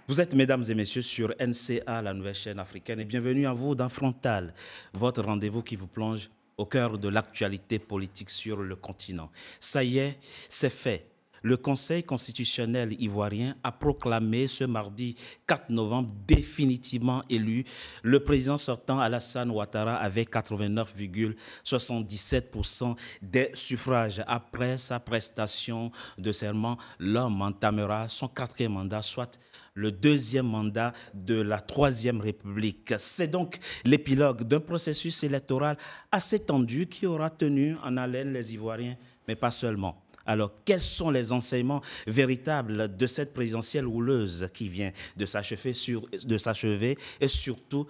Vous êtes, mesdames et messieurs, sur NCA, la nouvelle chaîne africaine, et bienvenue à vous dans Frontal, votre rendez-vous qui vous plonge au cœur de l'actualité politique sur le continent. Ça y est, c'est fait. Le Conseil constitutionnel ivoirien a proclamé ce mardi 4 novembre définitivement élu le président sortant Alassane Ouattara avec 89,77% des suffrages. Après sa prestation de serment, l'homme entamera son 4e mandat, soit le 2e mandat de la 3e République. C'est donc l'épilogue d'un processus électoral assez tendu qui aura tenu en haleine les Ivoiriens, mais pas seulement. Alors, quels sont les enseignements véritables de cette présidentielle houleuse qui vient de s'achever et surtout,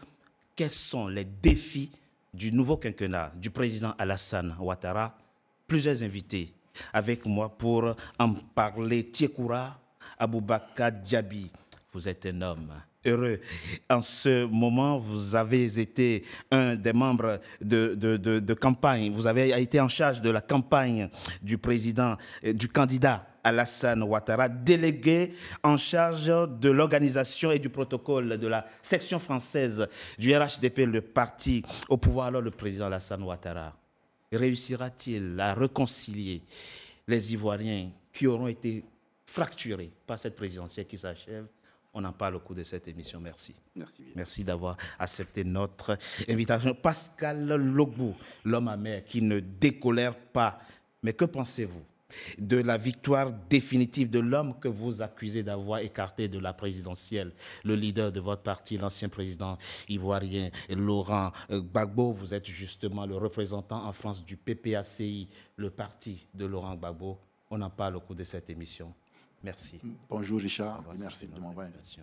quels sont les défis du nouveau quinquennat du président Alassane Ouattara? Plusieurs invités avec moi pour en parler. Tiekoura Aboubakar Diaby, vous êtes un homme heureux. En ce moment, vous avez été un des membres de campagne. Vous avez été en charge de la campagne du président, du candidat Alassane Ouattara, délégué en charge de l'organisation et du protocole de la section française du RHDP, le parti au pouvoir. Alors le président Alassane Ouattara réussira-t-il à réconcilier les Ivoiriens qui auront été fracturés par cette présidentielle qui s'achève? On en parle au cours de cette émission. Merci. Merci bien. Merci d'avoir accepté notre invitation. Pascal Logbou, l'homme amer qui ne décolère pas. Mais que pensez-vous de la victoire définitive de l'homme que vous accusez d'avoir écarté de la présidentielle, le leader de votre parti, l'ancien président ivoirien Laurent Gbagbo? Vous êtes justement le représentant en France du PPACI, le parti de Laurent Gbagbo. On en parle au cours de cette émission. Merci. Bonjour Richard, merci de m'avoir invité.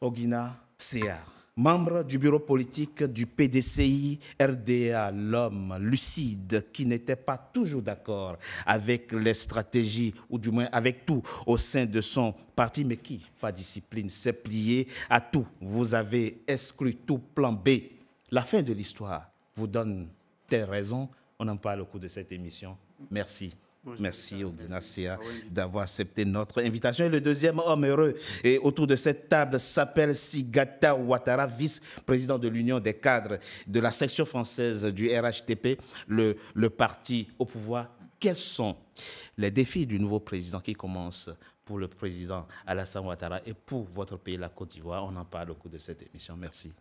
Ogina Sea, membre du bureau politique du PDCI RDA, l'homme lucide qui n'était pas toujours d'accord avec les stratégies, ou du moins avec tout au sein de son parti, mais qui, par discipline, s'est plié à tout. Vous avez exclu tout plan B. La fin de l'histoire vous donne des raisons. On en parle au cours de cette émission. Merci. Bonjour, merci Ogina Sea d'avoir accepté notre invitation. Et le deuxième homme heureux et autour de cette table s'appelle Sigata Ouattara, vice-président de l'Union des cadres de la section française du RHDP, le parti au pouvoir. Quels sont les défis du nouveau président qui commence pour le président Alassane Ouattara et pour votre pays, la Côte d'Ivoire? On en parle au cours de cette émission. Merci.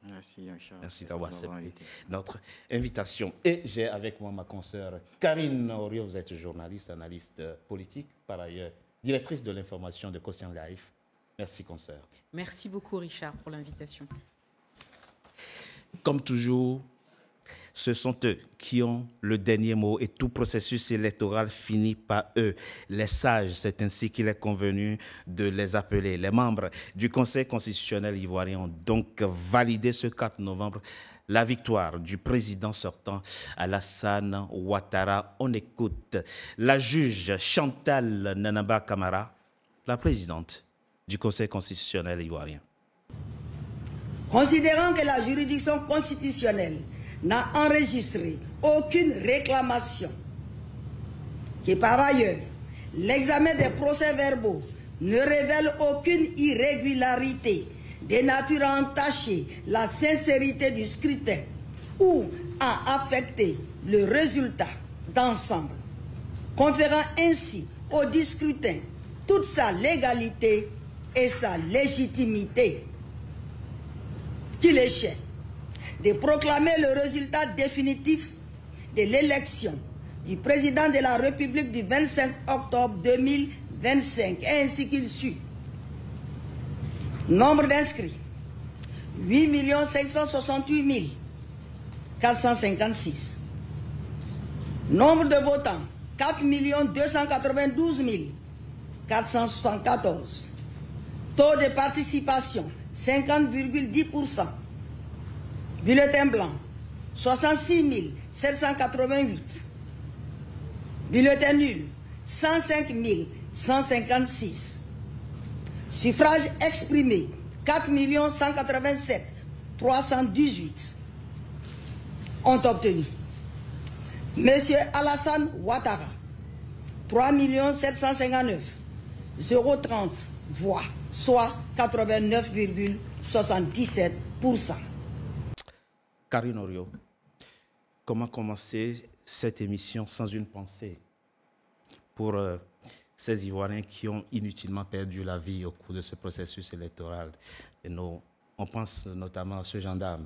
Merci d'avoir accepté notre invitation. Et j'ai avec moi ma consoeur Karine Oriot. Vous êtes journaliste, analyste politique, par ailleurs directrice de l'information de Quotient Life. Merci, consoeur. Merci beaucoup, Richard, pour l'invitation. Comme toujours, ce sont eux qui ont le dernier mot et tout processus électoral finit par eux. Les sages, c'est ainsi qu'il est convenu de les appeler. Les membres du Conseil constitutionnel ivoirien ont donc validé ce 4 novembre la victoire du président sortant Alassane Ouattara. On écoute la juge Chantal Nanaba Camara, la présidente du Conseil constitutionnel ivoirien. Considérant que la juridiction constitutionnelle n'a enregistré aucune réclamation, que par ailleurs, l'examen des procès-verbaux ne révèle aucune irrégularité de nature à entacher la sincérité du scrutin ou à affecter le résultat d'ensemble, conférant ainsi au scrutin toute sa légalité et sa légitimité, qu'il échait de proclamer le résultat définitif de l'élection du président de la République du 25 octobre 2025, ainsi qu'il suit. Nombre d'inscrits, 8 568 456. Nombre de votants, 4 292 474. Taux de participation, 50,10%. Bulletin blanc, 66 788. Bulletin nul, 105 156. Suffrage exprimé, 4 187 318 ont obtenu. Monsieur Alassane Ouattara, 3 759 030 voix, soit 89,77%. Karine Orio, comment commencer cette émission sans une pensée pour ces Ivoiriens qui ont inutilement perdu la vie au cours de ce processus électoral? Et on pense notamment à ce gendarme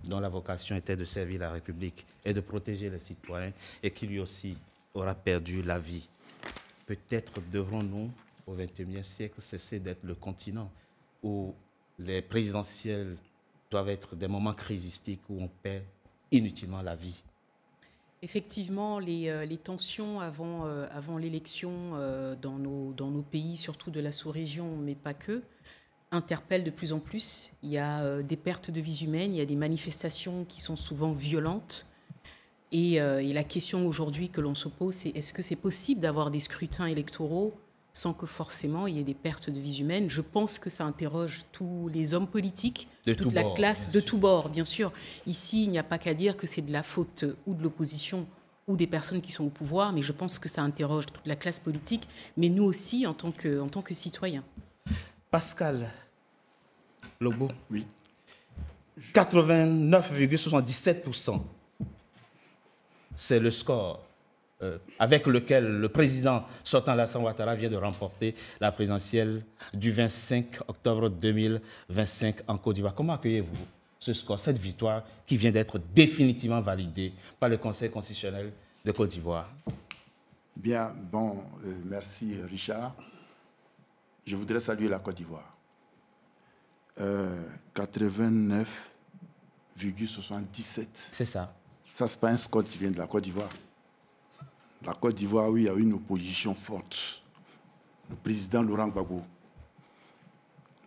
dont la vocation était de servir la République et de protéger les citoyens et qui lui aussi aura perdu la vie. Peut-être devrons-nous, au XXIe siècle, cesser d'être le continent où les présidentielles doivent être des moments crisistiques où on perd inutilement la vie. Effectivement, les tensions avant l'élection dans nos pays, surtout de la sous-région, mais pas que, interpellent de plus en plus. Il y a des pertes de vies humaines, il y a des manifestations qui sont souvent violentes. Et la question aujourd'hui que l'on se pose, c'est est-ce que c'est possible d'avoir des scrutins électoraux sans que forcément il y ait des pertes de vies humaines? Je pense que ça interroge tous les hommes politiques, toute la classe, de tous bords, bien sûr. Ici, il n'y a pas qu'à dire que c'est de la faute ou de l'opposition ou des personnes qui sont au pouvoir, mais je pense que ça interroge toute la classe politique, mais nous aussi en tant que citoyens. Pascal Logbo, Oui. 89,77%. C'est le score avec lequel le président sortant Alassane Ouattara vient de remporter la présidentielle du 25 octobre 2025 en Côte d'Ivoire. Comment accueillez-vous ce score, cette victoire qui vient d'être définitivement validée par le Conseil constitutionnel de Côte d'Ivoire? Bien, bon, merci Richard. Je voudrais saluer la Côte d'Ivoire. 89,77. C'est ça. Ça, ce n'est pas un score qui vient de la Côte d'Ivoire. La Côte d'Ivoire, oui, il y a une opposition forte. Le président Laurent Gbagbo,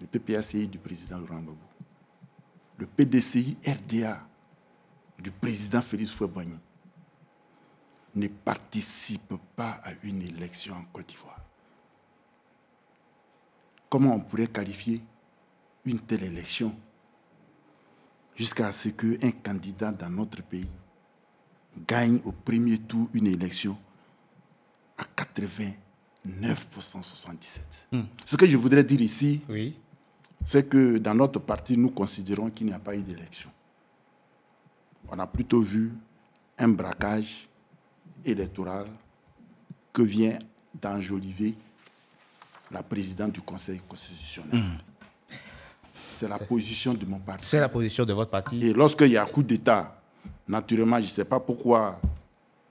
le PPACI du président Laurent Gbagbo, le PDCI RDA du président Félix Houphouët-Boigny ne participent pas à une élection en Côte d'Ivoire. Comment on pourrait qualifier une telle élection jusqu'à ce qu'un candidat dans notre pays gagne au premier tour une élection à 89,77%. Ce que je voudrais dire ici, oui, c'est que dans notre parti, nous considérons qu'il n'y a pas eu d'élection. On a plutôt vu un braquage électoral que vient d'enjoliver la présidente du Conseil constitutionnel. C'est la position de mon parti. c'est la position de votre parti. Et lorsqu'il y a coup d'État, naturellement, je ne sais pas pourquoi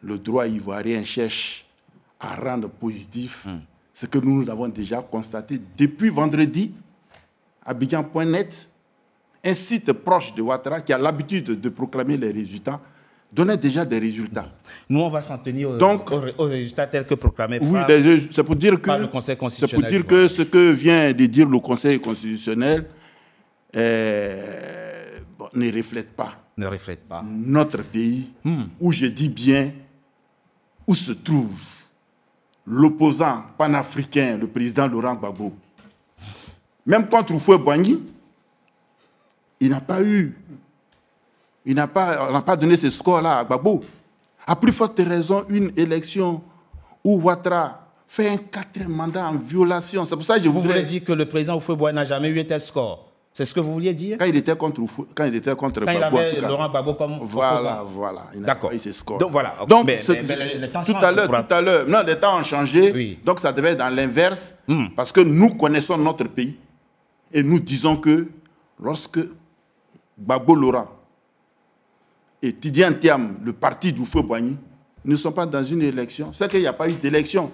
le droit ivoirien cherche à rendre positif ce que nous avons déjà constaté depuis vendredi. Abidjan.net, un site proche de Ouattara qui a l'habitude de proclamer les résultats, donnait déjà des résultats. Nous, on va s'en tenir aux résultats tels que proclamés Oui, c'est pour dire que, par le Conseil c'est constitutionnel. pour dire que ce que vient de dire le Conseil constitutionnel ne reflète pas. Ne reflète pas. Notre pays, où je dis bien, où se trouve l'opposant panafricain, le président Laurent Gbagbo. Même contre Houphouët-Boigny, on n'a pas donné ce score-là à Gbagbo. À plus forte raison, une élection où Ouattara fait un 4e mandat en violation. C'est pour ça que je Vous voulez dire que le président Houphouët-Boigny n'a jamais eu un tel score? C'est ce que vous vouliez dire? Quand il était contre Quand Gbagbo, il avait Laurent Gbagbo comme voilà, opposant. voilà. Il n'a D'accord. pas eu ce score. Donc voilà. Donc, mais les temps changent. tout à l'heure, non, les temps ont changé. Oui. Donc ça devait être dans l'inverse. Parce que nous connaissons notre pays. Et nous disons que lorsque Gbagbo Laurent et Tidiane Thiam, le parti d'Houphouët-Boigny, ne sont pas dans une élection, c'est qu'il n'y a pas eu d'élection.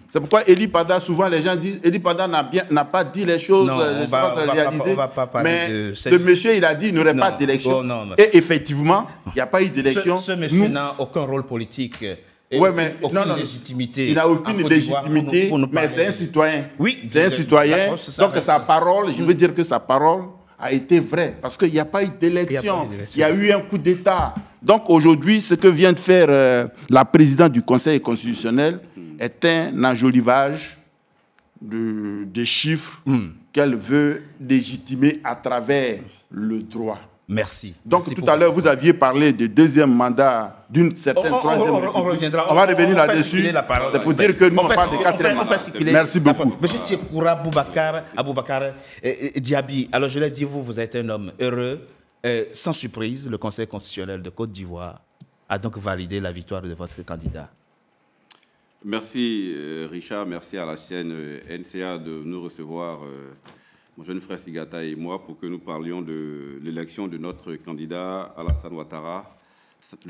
C'est pourquoi Eli Pada, souvent les gens disent, Eli Pada n'a pas dit les choses, Non, on va pas parler mais de cette... le monsieur, il a dit qu'il n'y aurait pas d'élection. Oh, non. Et effectivement, il n'y a pas eu d'élection. Ce monsieur n'a aucun rôle politique. Et ouais, mais aucune légitimité. Il n'a aucune légitimité, mais c'est un citoyen. Oui, c'est un citoyen. Donc sa parole, je veux dire que sa parole a été vraie. Parce qu'il n'y a pas eu d'élection. Il y a eu un coup d'État. Donc aujourd'hui, ce que vient de faire la présidente du Conseil constitutionnel est un enjolivage des chiffres qu'elle veut légitimer à travers le droit. Merci. Donc Merci tout à l'heure, vous aviez parlé du deuxième mandat d'une certaine troisième on reviendra. On va revenir là-dessus. C'est pour dire que nous, on parle de quatrième mandat. Merci beaucoup. Monsieur Tiekoura Aboubakar Diaby, alors je l'ai dit, vous êtes un homme heureux. Sans surprise, le Conseil constitutionnel de Côte d'Ivoire a donc validé la victoire de votre candidat. Merci Richard, merci à la chaîne NCA de nous recevoir, mon jeune frère Sigata et moi, pour que nous parlions de l'élection de notre candidat Alassane Ouattara,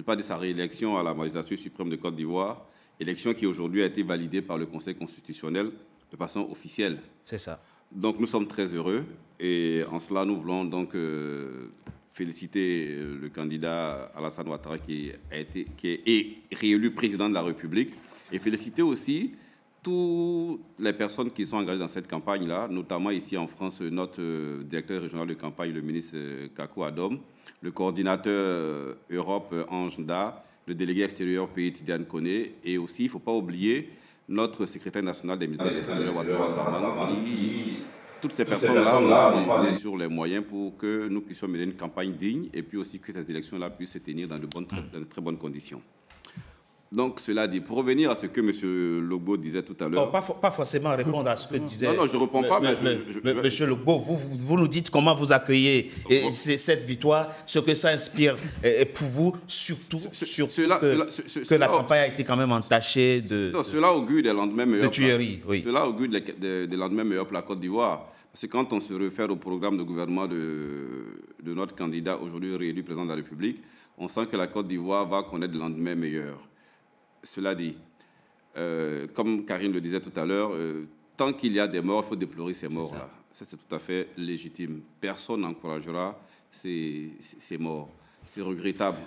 pas de sa réélection à la magistrature suprême de Côte d'Ivoire, élection qui aujourd'hui a été validée par le Conseil constitutionnel de façon officielle. C'est ça. Donc nous sommes très heureux et en cela nous voulons donc féliciter le candidat Alassane Ouattara qui est réélu président de la République et féliciter aussi toutes les personnes qui sont engagées dans cette campagne-là, notamment ici en France, notre directeur régional de campagne, le ministre Kakou Adom, le coordinateur Europe Ange Nda, le délégué extérieur pays Tidiane Koné, et aussi, il ne faut pas oublier, notre secrétaire national des militaires extérieurs, Ouattara Abdrahmane, qui, toutes ces personnes-là ont décidé sur les moyens pour que nous puissions mener une campagne digne et puis aussi que ces élections-là puissent se tenir dans de très bonnes conditions. Donc, cela dit, pour revenir à ce que M. Logbo disait tout à l'heure... Pas forcément répondre à ce que disait... Non, je ne réponds pas, mais... M. Logbo, vous nous dites comment vous accueillez cette victoire, ce que ça inspire pour vous, surtout que la campagne a été quand même entachée de cela augure des lendemains meilleurs. De tueries, oui. Cela augure des lendemains meilleurs pour la Côte d'Ivoire. Parce que quand on se réfère au programme de gouvernement de notre candidat, aujourd'hui réélu président de la République, on sent que la Côte d'Ivoire va connaître des lendemains meilleurs. Cela dit, comme Karine le disait tout à l'heure, tant qu'il y a des morts, il faut déplorer ces morts-là. Ça, c'est tout à fait légitime. Personne n'encouragera ces morts. C'est regrettable.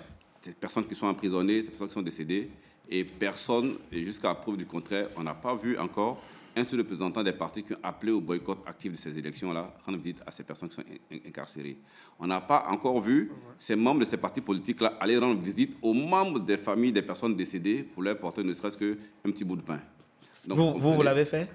Ces personnes qui sont emprisonnées, ces personnes qui sont décédées, et personne, et jusqu'à preuve du contraire, on n'a pas vu encore un seul représentant des partis qui ont appelé au boycott actif de ces élections-là, rendre visite à ces personnes qui sont incarcérées. On n'a pas encore vu ces membres de ces partis politiques-là aller rendre visite aux membres des familles des personnes décédées pour leur porter ne serait-ce qu'un petit bout de pain. Donc, vous l'avez fait?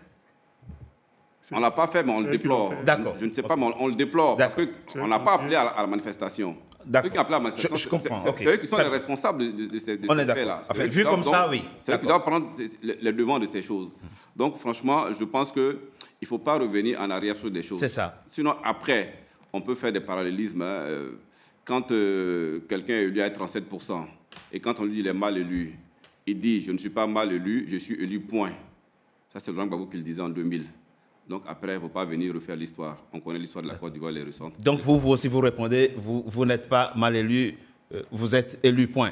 On ne l'a pas fait, mais on le déplore. D'accord. Je ne sais pas, mais on le déplore parce qu'on n'a pas appelé à la manifestation. Ceux qui ont appelé à la manifestation, je comprends. C'est eux qui sont les responsables de ces faits-là. Enfin, vu comme ça, oui. C'est eux qui doivent prendre le devant de ces choses. Donc, franchement, je pense qu'il ne faut pas revenir en arrière sur des choses. C'est ça. Sinon, après, on peut faire des parallélismes. Quand quelqu'un est élu à 37%, et quand on lui dit qu'il est mal élu, il dit « je ne suis pas mal élu, je suis élu, point ». Ça, c'est Laurent Gbagbo qui le disait en 2000. Donc après, il ne faut pas venir refaire l'histoire. On connaît l'histoire de la Côte d'Ivoire, les récentes. Donc vous aussi, vous répondez, vous n'êtes pas mal élu, vous êtes élu, point.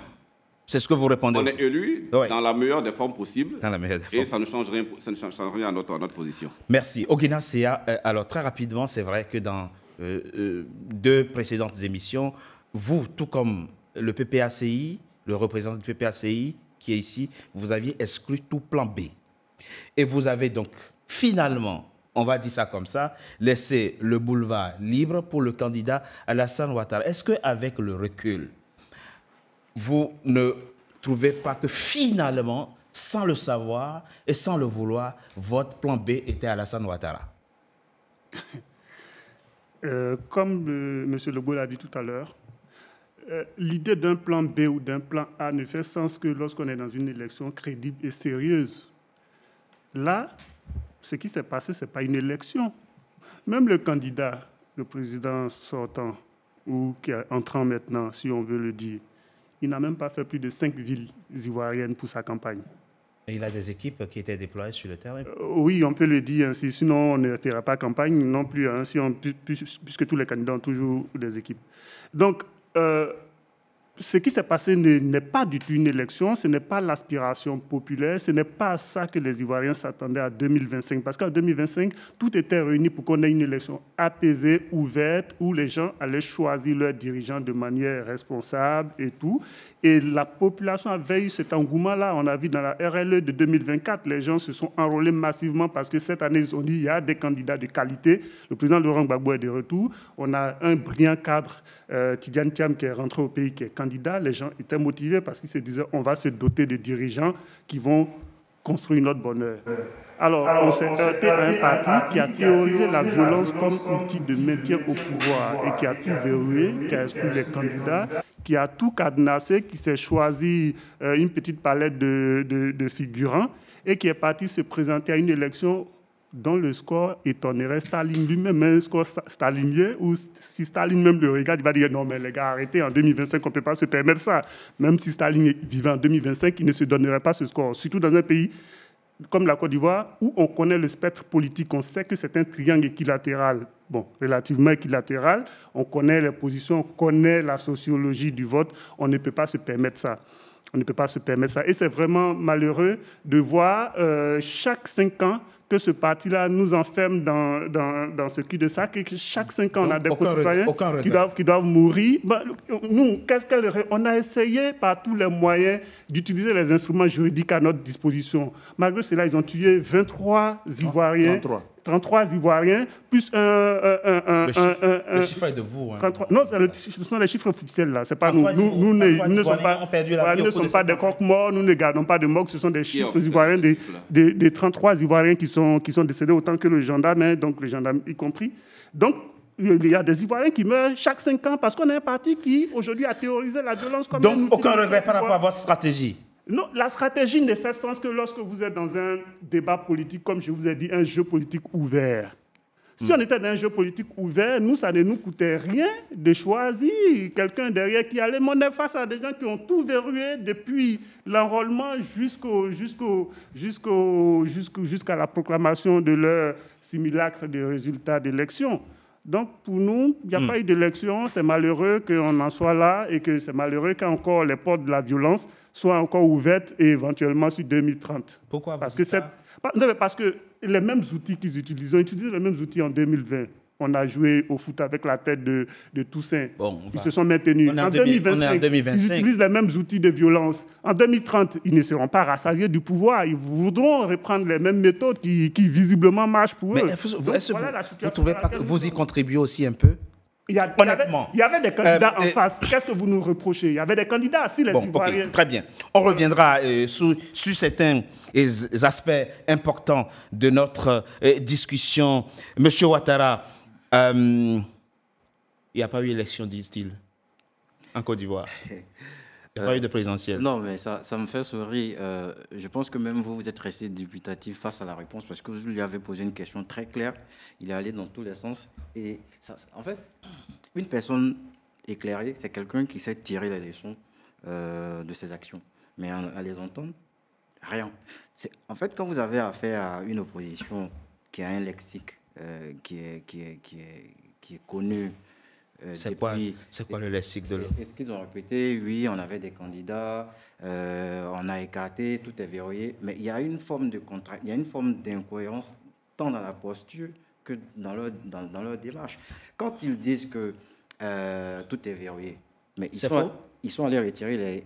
C'est ce que vous répondez. On est élu dans la meilleure des formes possibles. Dans la meilleure des formes. Et ça ne change rien à notre position. Merci. Ogina Sea, alors très rapidement, c'est vrai que dans deux précédentes émissions, vous, tout comme le PPACI, le représentant du PPACI qui est ici, vous aviez exclu tout plan B. Et vous avez donc finalement, on va dire ça comme ça, laissé le boulevard libre pour le candidat Alassane Ouattara. Est-ce qu'avec le recul, vous ne trouvez pas que finalement, sans le savoir et sans le vouloir, votre plan B était Alassane Ouattara? Comme M. Logbo l'a dit tout à l'heure, l'idée d'un plan B ou d'un plan A ne fait sens que lorsqu'on est dans une élection crédible et sérieuse. Là, ce qui s'est passé, ce n'est pas une élection. Même le candidat, le président sortant, ou qui est entrant maintenant, si on veut le dire, il n'a même pas fait plus de 5 villes ivoiriennes pour sa campagne. Et il a des équipes qui étaient déployées sur le terrain. Oui, on peut le dire ainsi. Sinon, on ne fera pas campagne non plus, hein, puisque tous les candidats ont toujours des équipes. Donc, ce qui s'est passé n'est pas du tout une élection, ce n'est pas l'aspiration populaire, ce n'est pas à ça que les Ivoiriens s'attendaient à 2025. Parce qu'en 2025, tout était réuni pour qu'on ait une élection apaisée, ouverte, où les gens allaient choisir leurs dirigeants de manière responsable et tout. Et la population avait eu cet engouement-là. On a vu dans la RLE de 2024, les gens se sont enrôlés massivement parce que cette année, ils ont dit qu'il y a des candidats de qualité. Le président Laurent Gbagbo est de retour. On a un brillant cadre, Tidiane Thiam, qui est rentré au pays, qui est candidat. Les gens étaient motivés parce qu'ils se disaient on va se doter de dirigeants qui vont construire notre bonheur. Alors, on s'est heurté à un parti qui a théorisé la violence comme outil de maintien au pouvoir et qui a tout verrouillé, qui a exclu les candidats, qui a tout cadenassé, qui s'est choisi une petite palette de figurants et qui est parti se présenter à une élection dont le score étonnerait Staline lui-même, un score stalinien, où si Staline même le regarde, il va dire non mais les gars, arrêtez, en 2025, on ne peut pas se permettre ça. Même si Staline vivait en 2025, il ne se donnerait pas ce score, surtout dans un pays comme la Côte d'Ivoire, où on connaît le spectre politique, on sait que c'est un triangle équilatéral, bon, relativement équilatéral, on connaît les positions, on connaît la sociologie du vote, on ne peut pas se permettre ça. On ne peut pas se permettre ça. Et c'est vraiment malheureux de voir chaque 5 ans que ce parti-là nous enferme dans ce cul-de-sac et que chaque 5 ans, on a des concitoyens qui doivent mourir. Nous, on a essayé par tous les moyens d'utiliser les instruments juridiques à notre disposition. Malgré cela, ils ont tué 23 Ivoiriens. 33 Ivoiriens, plus le chiffre est de vous. Hein. 33, non, ce sont les chiffres officiels, là. C'est pas nous. Nous ne sommes pas des croque-morts, nous ne gardons pas de morts. Ce sont des chiffres ivoiriens, des 33 Ivoiriens qui sont décédés autant que le gendarme, hein, donc le gendarme y compris. Donc, il y a des Ivoiriens qui meurent chaque 5 ans parce qu'on est un parti qui, aujourd'hui, a théorisé la violence comme donc, aucun regret par rapport à votre stratégie? Non, la stratégie ne fait sens que lorsque vous êtes dans un débat politique, comme je vous ai dit, un jeu politique ouvert. Si on était dans un jeu politique ouvert, nous, ça ne nous coûtait rien de choisir quelqu'un derrière qui allait. On est face à des gens qui ont tout verrouillé depuis l'enrôlement jusqu'à la proclamation de leur simulacre de résultats d'élection. Donc, pour nous, il n'y a pas eu d'élection. C'est malheureux qu'on en soit là et que c'est malheureux qu'encore les portes de la violence soient encore ouvertes et éventuellement sur 2030. Pourquoi? Parce que les mêmes outils qu'ils utilisent, ils ont utilisé les mêmes outils en 2020. On a joué au foot avec la tête de Toussaint. Bon, ils se sont maintenus. En 2025, ils utilisent les mêmes outils de violence. En 2030, ils ne seront pas rassasiés du pouvoir. Ils voudront reprendre les mêmes méthodes qui visiblement marchent pour eux. Mais est-ce que vous ne trouvez pas que vous y contribuez aussi un peu? Honnêtement. Il y avait des candidats en face. Qu'est-ce que vous nous reprochez? Il y avait des candidats. Si les Ivoiriens... Très bien. On reviendra sur certains aspects importants de notre discussion. Monsieur Ouattara, il n'y a pas eu élection, disent-ils, en Côte d'Ivoire. Il n'y a pas eu de présidentielle. Non, mais ça me fait sourire. Je pense que même vous êtes resté dubitatif face à la réponse parce que vous lui avez posé une question très claire. Il est allé dans tous les sens. Et ça, en fait, une personne éclairée, c'est quelqu'un qui sait tirer les leçons de ses actions. Mais à les entendre, rien. En fait, quand vous avez affaire à une opposition qui a un lexique qui est connu. C'est quoi le lexique de l'autre? C'est ce qu'ils ont répété. Oui, on avait des candidats, on a écarté, tout est verrouillé. Mais il y a une forme de il y a une forme d'incohérence tant dans la posture que dans leur démarche. Quand ils disent que tout est verrouillé, mais ils sont allés retirer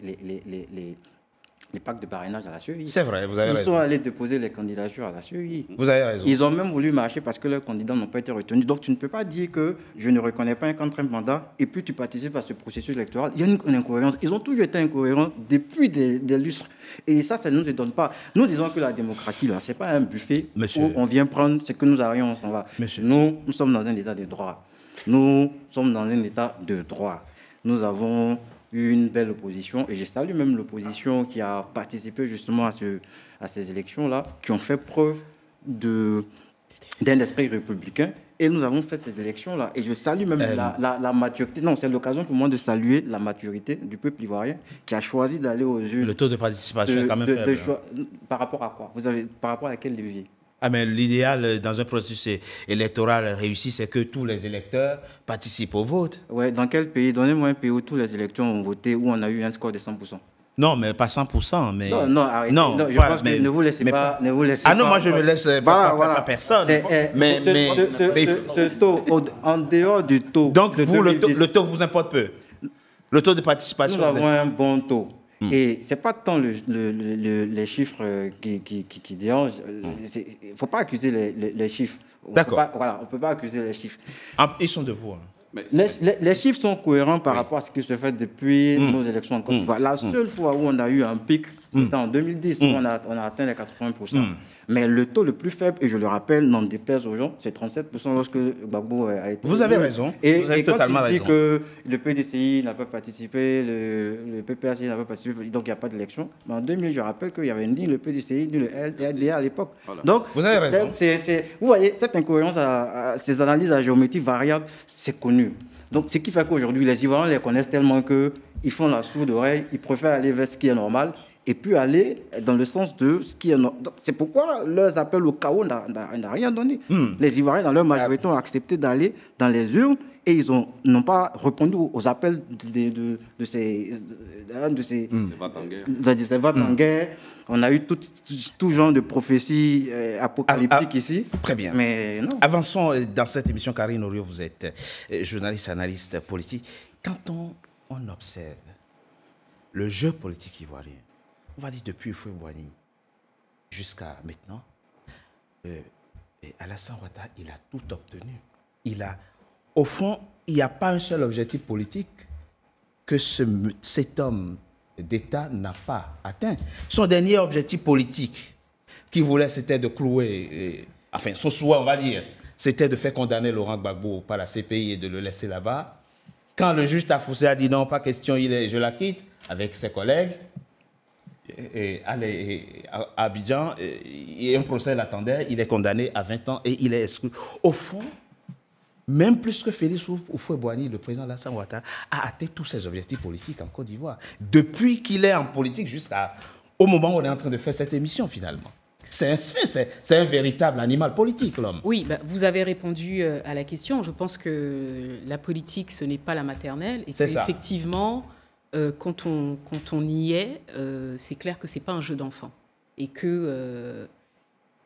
les packs de parrainage à la CEI. C'est vrai, vous avez raison. Ils sont allés déposer les candidatures à la CEI. Vous avez raison. Ils ont même voulu marcher parce que leurs candidats n'ont pas été retenus. Donc tu ne peux pas dire que je ne reconnais pas un quatrième mandat et puis tu participes à ce processus électoral. Il y a une incohérence. Ils ont toujours été incohérents depuis des lustres. Et ça ne nous étonne pas. Nous disons que la démocratie, là, ce n'est pas un buffet où on vient prendre ce que nous aurions, on s'en va. Nous sommes dans un état de droit. Nous sommes dans un état de droit. Nous avons une belle opposition, et je salue même l'opposition qui a participé justement à ces élections-là, qui ont fait preuve d'un esprit républicain, et nous avons fait ces élections-là, et je salue même la maturité, non, c'est l'occasion pour moi de saluer la maturité du peuple ivoirien, qui a choisi d'aller aux urnes. Le taux de participation est quand même faible. Par rapport à quoi? Par rapport à quel levier? Mais l'idéal dans un processus électoral réussi, c'est que tous les électeurs participent au vote. Ouais, dans quel pays? Donnez-moi un pays où tous les électeurs ont voté, où on a eu un score de 100%. Non, mais pas 100%. Mais... Non, arrêtez. Non, je pense que ne vous laissez pas. Non, moi je me laisse pas personne. Ce taux, en dehors du taux. Donc vous, le taux vous importe peu? Le taux de participation? Nous avons un bon taux. Et ce n'est pas tant les chiffres qui dérangent. Il ne faut pas accuser les chiffres. D'accord. On ne peut pas accuser les chiffres. Ils sont de vous. Hein. Les chiffres sont cohérents par rapport à ce qui se fait depuis nos élections en Côte d'Ivoire. La seule fois où on a eu un pic, C'était en 2010 où on a atteint les 80%. Mais le taux le plus faible, et je le rappelle, n'en déplaise aux gens, c'est 37% lorsque Gbagbo a été... Vous avez raison. Et, vous avez totalement quand il raison. dit que le PDCI n'a pas participé, le PPACI n'a pas participé, donc il n'y a pas d'élection. Mais en 2000, je rappelle qu'il n'y avait ni le PDCI, ni le LDA à l'époque. Voilà. Donc, vous avez raison. Vous voyez, cette incohérence, ces analyses à géométrie variable, c'est connu. Donc, ce qui fait qu'aujourd'hui, les Ivoiriens les connaissent tellement qu'ils font la sourde oreille, ils préfèrent aller vers ce qui est normal et puis aller dans le sens de ce qui est normal. C'est pourquoi leurs appels au chaos n'a rien donné. Les Ivoiriens, dans leur majorité, ont accepté d'aller dans les urnes et ils n'ont pas répondu aux appels de ces votes en guerre. On a eu tout genre de prophéties apocalyptiques ici. Très bien. Mais non. Avançons dans cette émission. Karine Orio, vous êtes journaliste, analyste politique. Quand on observe le jeu politique ivoirien, on va dire depuis Houphouët-Boigny jusqu'à maintenant, Alassane Ouattara, il a tout obtenu. Au fond, il n'y a pas un seul objectif politique que cet homme d'État n'a pas atteint. Son dernier objectif politique qu'il voulait, c'était de clouer, enfin son souhait, on va dire, c'était de faire condamner Laurent Gbagbo par la CPI et de le laisser là-bas. Quand le juge Tafoussé a dit non, pas question, je la quitte, avec ses collègues, à Abidjan, un procès l'attendait, il est condamné à 20 ans et il est exclu. Au fond, même plus que Félix Houphouët-Boigny, le président Alassane Ouattara a atteint tous ses objectifs politiques en Côte d'Ivoire. Depuis qu'il est en politique jusqu'au moment où on est en train de faire cette émission, finalement. C'est un fait, c'est un véritable animal politique, l'homme. Oui, vous avez répondu à la question. Je pense que la politique, ce n'est pas la maternelle. Et qu'effectivement, quand on y est, c'est clair que ce n'est pas un jeu d'enfant. Et que,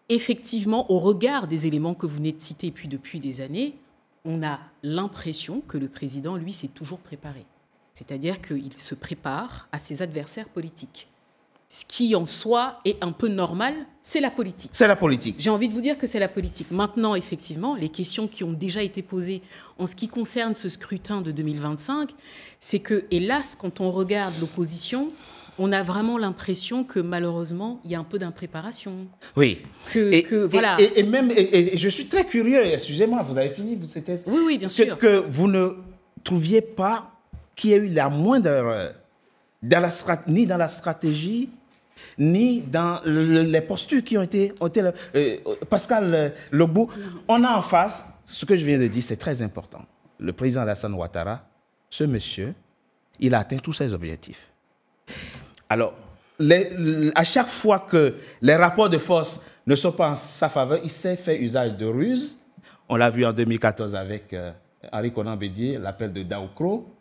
effectivement, au regard des éléments que vous venez de citer depuis des années, on a l'impression que le président, lui, s'est toujours préparé. C'est-à-dire qu'il se prépare à ses adversaires politiques. Ce qui, en soi, est un peu normal, c'est la politique. C'est la politique. J'ai envie de vous dire que c'est la politique. Maintenant, effectivement, les questions qui ont déjà été posées en ce qui concerne ce scrutin de 2025, c'est que, hélas, quand on regarde l'opposition, on a vraiment l'impression que, malheureusement, il y a un peu d'impréparation. Oui. Voilà. Et même, je suis très curieux, excusez-moi, vous avez fini, Oui, bien sûr. Que vous ne trouviez pas qu'il y ait eu la moindre erreur ni dans la stratégie, ni dans les postures qui ont été Pascal Logbo, on a en face, ce que je viens de dire, c'est très important. Le président Alassane Ouattara, ce monsieur, il a atteint tous ses objectifs. Alors, à chaque fois que les rapports de force ne sont pas en sa faveur, il sait faire usage de ruses. On l'a vu en 2014 avec Henri Konan Bédié, l'appel de Daoukro.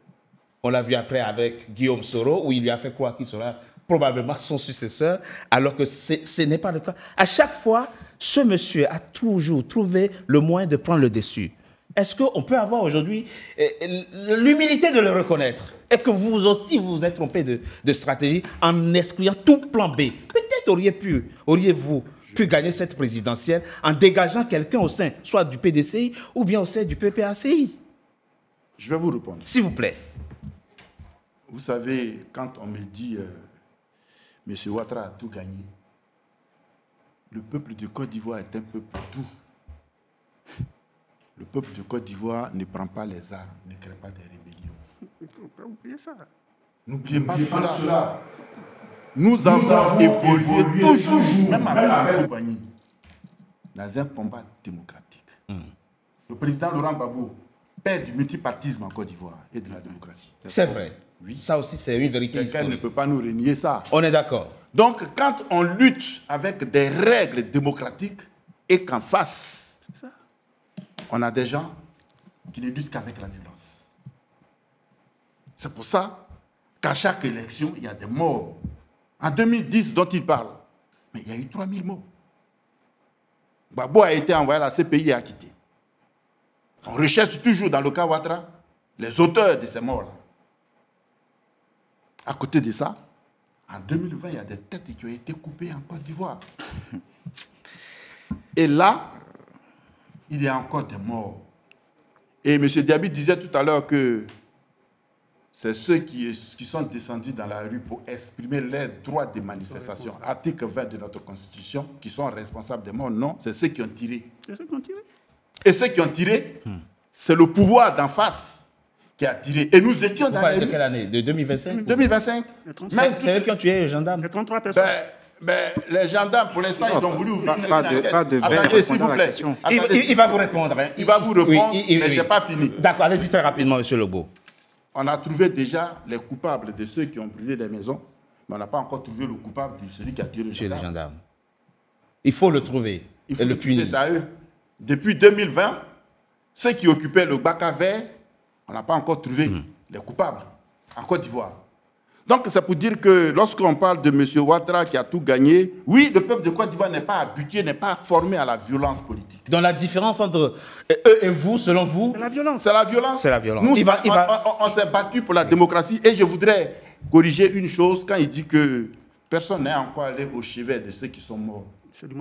On l'a vu après avec Guillaume Soro, où il lui a fait croire qu'il sera probablement son successeur, alors que ce n'est pas le cas. À chaque fois, ce monsieur a toujours trouvé le moyen de prendre le dessus. Est-ce qu'on peut avoir aujourd'hui l'humilité de le reconnaître et que vous aussi, vous vous êtes trompé de stratégie en excluant tout plan B? Peut-être auriez-vous pu gagner cette présidentielle en dégageant quelqu'un au sein, soit du PDCI ou bien au sein du PPACI. Je vais vous répondre. S'il vous plaît. Vous savez, quand on me dit M. Ouattara a tout gagné, le peuple de Côte d'Ivoire est un peuple doux. Le peuple de Côte d'Ivoire ne prend pas les armes, ne crée pas des rébellions. Il ne faut pas oublier ça. N'oubliez pas cela. Nous avons évolué toujours, même avec Boigny, dans un combat démocratique. Le président Laurent Gbagbo, père du multipartisme en Côte d'Ivoire et de la démocratie. C'est vrai. Oui. Ça aussi, c'est une vérité Quelqu'un historique. ne peut pas nous renier ça. On est d'accord. Donc, quand on lutte avec des règles démocratiques et qu'en face, on a des gens qui ne luttent qu'avec la violence. C'est pour ça qu'à chaque élection, il y a des morts. En 2010, dont il parle, mais il y a eu 3000 morts. Gbagbo a été envoyé à la CPI et acquitté. On recherche toujours dans le cas Ouattara les auteurs de ces morts-là. À côté de ça, en 2020, il y a des têtes qui ont été coupées en Côte d'Ivoire. Et là, il y a encore des morts. Et M. Diaby disait tout à l'heure que c'est ceux qui sont descendus dans la rue pour exprimer leurs droits de manifestation. Article 20 de notre Constitution, qui sont responsables des morts. Non, c'est ceux qui ont tiré. C'est ceux qui ont tiré. Et ceux qui ont tiré, c'est le pouvoir d'en face qui a tiré. Et nous étions dans la rue. De quelle année? De 2025? 2025. C'est eux qui ont tué les gendarmes. Les 33 personnes. Les gendarmes, pour l'instant, ils ont voulu ouvrir une enquête. Pas de Attendez, s'il vous plaît. Il va vous répondre. Hein. Il va vous répondre, Oui, mais je n'ai pas fini. D'accord, allez-y très rapidement, M. Logbo. On a trouvé déjà les coupables de ceux qui ont brûlé les maisons, mais on n'a pas encore trouvé le coupable de celui qui a tué les gendarmes. Il faut le trouver Il faut et le punir. C'est à eux. Depuis 2020, ceux qui occupaient le Baka vert, on n'a pas encore trouvé les coupables en Côte d'Ivoire. Donc c'est pour dire que lorsqu'on parle de M. Ouattara qui a tout gagné, oui, le peuple de Côte d'Ivoire n'est pas habitué, n'est pas formé à la violence politique. Donc la différence entre eux et vous, selon vous, C'est la violence. C'est la violence. C'est la violence. Nous, on s'est battu pour la démocratie et je voudrais corriger une chose quand il dit que personne n'est encore allé au chevet de ceux qui sont morts.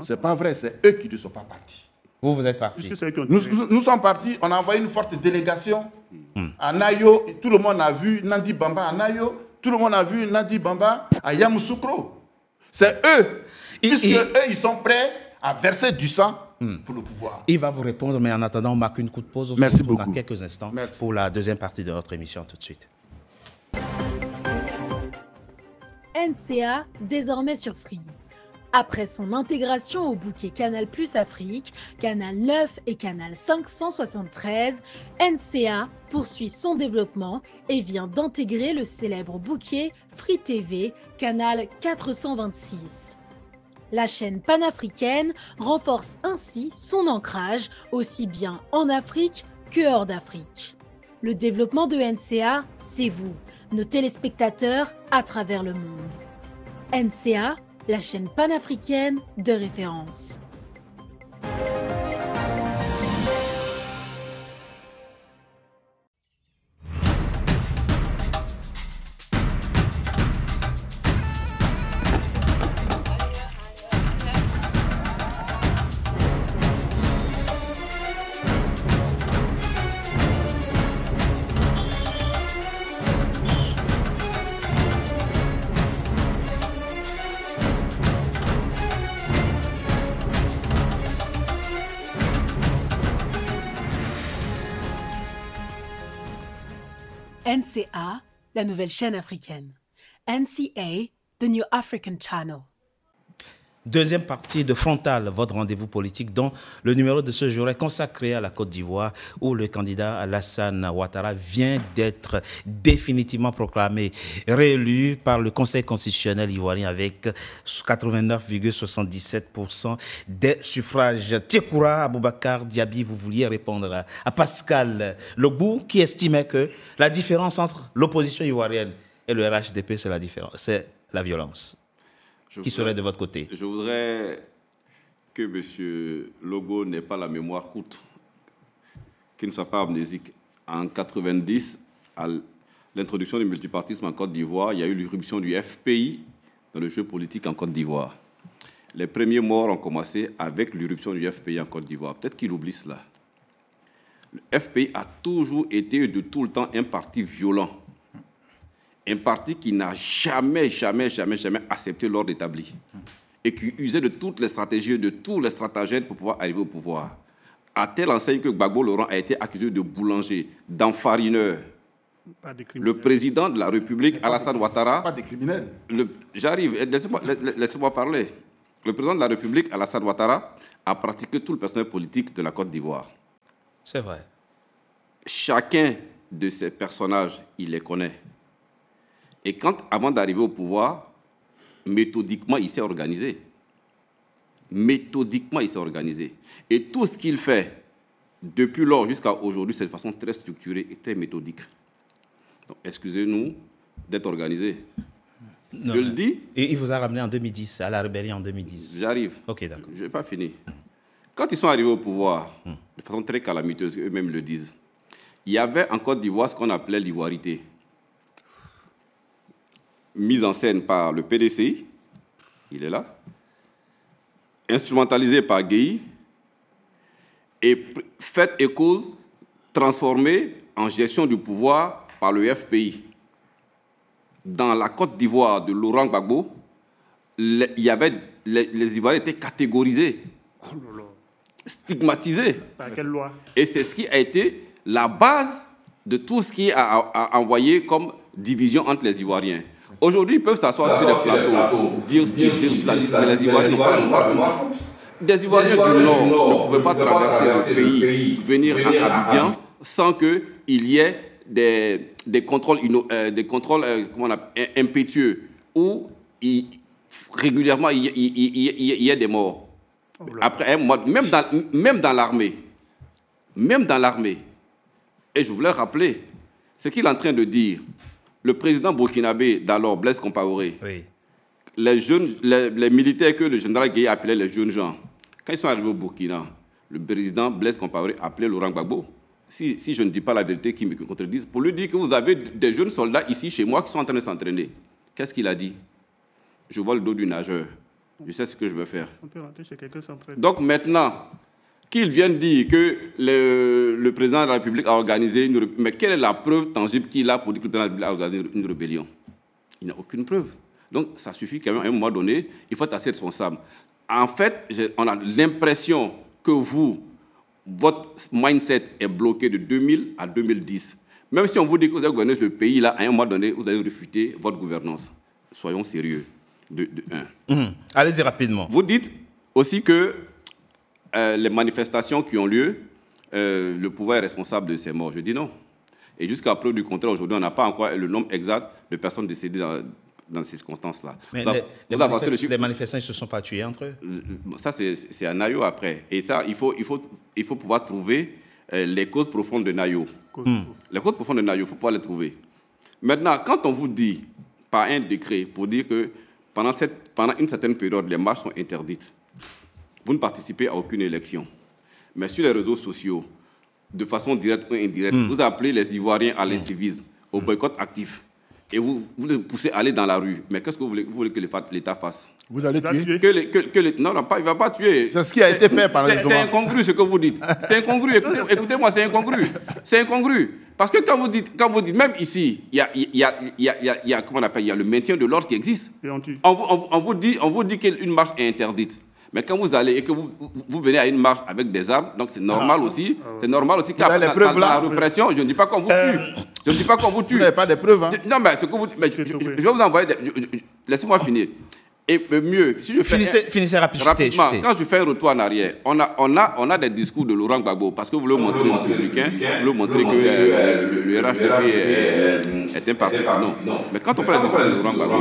C'est pas vrai, c'est eux qui ne sont pas partis. vous êtes partis. Puisque c'est eux qui ont tiré. Nous sommes partis, on a envoyé une forte délégation à Nayo. Tout le monde a vu Nandi Bamba à Nayo. Tout le monde a vu Nandi Bamba à Yamoussoukro. C'est eux. Puisque eux, ils sont prêts à verser du sang pour le pouvoir. Il va vous répondre, mais en attendant, on marque une coup de pause. Merci beaucoup. Dans quelques instants, Merci. pour la deuxième partie de notre émission, tout de suite. NCA, désormais sur Free. Après son intégration au bouquet Canal+ Afrique, Canal 9 et Canal 573, NCA poursuit son développement et vient d'intégrer le célèbre bouquet Free TV, Canal 426. La chaîne panafricaine renforce ainsi son ancrage aussi bien en Afrique que hors d'Afrique. Le développement de NCA, c'est vous, nos téléspectateurs à travers le monde. NCA, la chaîne panafricaine de référence. NCA, la nouvelle chaîne africaine. NCA, the New African Channel. Deuxième partie de Frontal, votre rendez-vous politique, dont le numéro de ce jour est consacré à la Côte d'Ivoire, où le candidat Alassane Ouattara vient d'être définitivement proclamé réélu par le Conseil constitutionnel ivoirien avec 89,77% des suffrages. Tiekoura Aboubakar Diaby, vous vouliez répondre à Pascal Logbo, qui estimait que la différence entre l'opposition ivoirienne et le RHDP, c'est la violence. Qui serait de votre côté? Je voudrais que M. Logbo n'ait pas la mémoire courte, qu'il ne soit pas amnésique. En 1990, à l'introduction du multipartisme en Côte d'Ivoire, il y a eu l'irruption du FPI dans le jeu politique en Côte d'Ivoire. Les premiers morts ont commencé avec l'irruption du FPI en Côte d'Ivoire. Peut-être qu'il oublie cela. Le FPI a toujours été de tout le temps un parti violent. Un parti qui n'a jamais accepté l'ordre établi et qui usait de toutes les stratégies, de tous les stratagèmes pour pouvoir arriver au pouvoir. À telle enseigne que Gbagbo Laurent a été accusé de boulanger, d'enfarineur. Le président de la République, Alassane Ouattara... Pas des criminels. J'arrive, laissez-moi parler. Le président de la République, Alassane Ouattara, a pratiqué tout le personnel politique de la Côte d'Ivoire. C'est vrai. Chacun de ces personnages, il les connaît. Et avant d'arriver au pouvoir, méthodiquement, il s'est organisé. Méthodiquement, il s'est organisé. Et tout ce qu'il fait, depuis lors jusqu'à aujourd'hui, c'est de façon très structurée et très méthodique. Donc, excusez-nous d'être organisé. Non, je le dis. Et il vous a ramené en 2010, à la rébellion en 2010. J'arrive. Ok, d'accord. Je n'ai pas fini. Quand ils sont arrivés au pouvoir, de façon très calamiteuse, eux-mêmes le disent, il y avait en Côte d'Ivoire ce qu'on appelait l'ivoirité. Mise en scène par le PDCI, il est là, instrumentalisé par Gueye, et fait et cause transformée en gestion du pouvoir par le FPI. dans la Côte d'Ivoire de Laurent Gbagbo, il y avait, les Ivoiriens étaient catégorisés, stigmatisés. Par quelle loi? Et c'est ce qui a été la base de tout ce qui a envoyé comme division entre les Ivoiriens. Aujourd'hui, ils peuvent s'asseoir sur les plateaux, dire cela, mais les Ivoiriens n'ont pas le droit. Des Ivoiriens du Nord ne pouvaient pas traverser le pays, venir à Abidjan, sans qu'il y ait des contrôles, impétueux, où régulièrement il y a des morts. Après un mois, même dans l'armée, et je voulais rappeler ce qu'il est en train de dire, le président burkinabé d'alors, Blaise Compaoré, Oui. les militaires que le général Gueye appelait les jeunes gens, quand ils sont arrivés au Burkina, le président Blaise Compaoré appelait Laurent Gbagbo. Si je ne dis pas la vérité, qui me contredisent, pour lui dire que vous avez des jeunes soldats ici, chez moi, qui sont en train de s'entraîner. Qu'est-ce qu'il a dit? Je vois le dos du nageur. Je sais ce que je veux faire. On peut rentrer chez quelqu'un s'entraîner. Donc maintenant, qu'ils viennent dire que le président de la République a organisé une rébellion, mais quelle est la preuve tangible qu'il a pour dire que le président de la République a organisé une rébellion? Il n'a aucune preuve. Donc ça suffit quand même, à un moment donné, il faut être assez responsable. En fait, on a l'impression que votre mindset est bloqué de 2000 à 2010. Même si on vous dit que vous avez gouverné le pays, là, à un moment donné, vous avez refuté votre gouvernance. Soyons sérieux, de un. Allez-y rapidement. Vous dites aussi que les manifestations qui ont lieu, le pouvoir est responsable de ces morts. Je dis non. Et jusqu'à preuve du contraire, aujourd'hui, on n'a pas encore le nombre exact de personnes décédées dans ces circonstances-là. Mais les manifestants ne se sont pas tués entre eux? Ça, c'est un naïo après. Et ça, il faut pouvoir trouver les causes profondes de naïo. Les causes profondes de naïo, il faut pouvoir les trouver. Maintenant, quand on vous dit, par un décret, pour dire que pendant une certaine période, les marches sont interdites, vous ne participez à aucune élection. Mais sur les réseaux sociaux, de façon directe ou indirecte, vous appelez les Ivoiriens à l'incivisme, au boycott actif. Et vous les poussez à aller dans la rue. Mais qu'est-ce que vous voulez que l'État fasse? Vous allez tuer? Non, il ne va pas tuer. C'est ce qui a été fait par les C'est incongru ce que vous dites. C'est incongru. Écoutez-moi, c'est incongru. C'est incongru. Parce que quand vous dites, même ici, il y a comment on appelle, il y a le maintien de l'ordre qui existe. Et on tue. On vous dit qu'une marche est interdite. Mais quand vous allez et que vous venez à une marche avec des armes, donc c'est normal aussi. C'est normal aussi qu'après la répression, je ne dis pas qu'on vous tue. Je ne dis pas qu'on vous tue. Vous n'avez pas de preuves. Hein? Non, mais, je vais vous envoyer. Laissez-moi finir. Et mieux, si je fais finissez rapidement. Quand je fais un retour en arrière, on a des discours de Laurent Gbagbo parce que vous voulez montrer aux républicains, vous voulez montrer que le RHDP est un parti. Non. Mais quand on parle des discours de Laurent Gbagbo,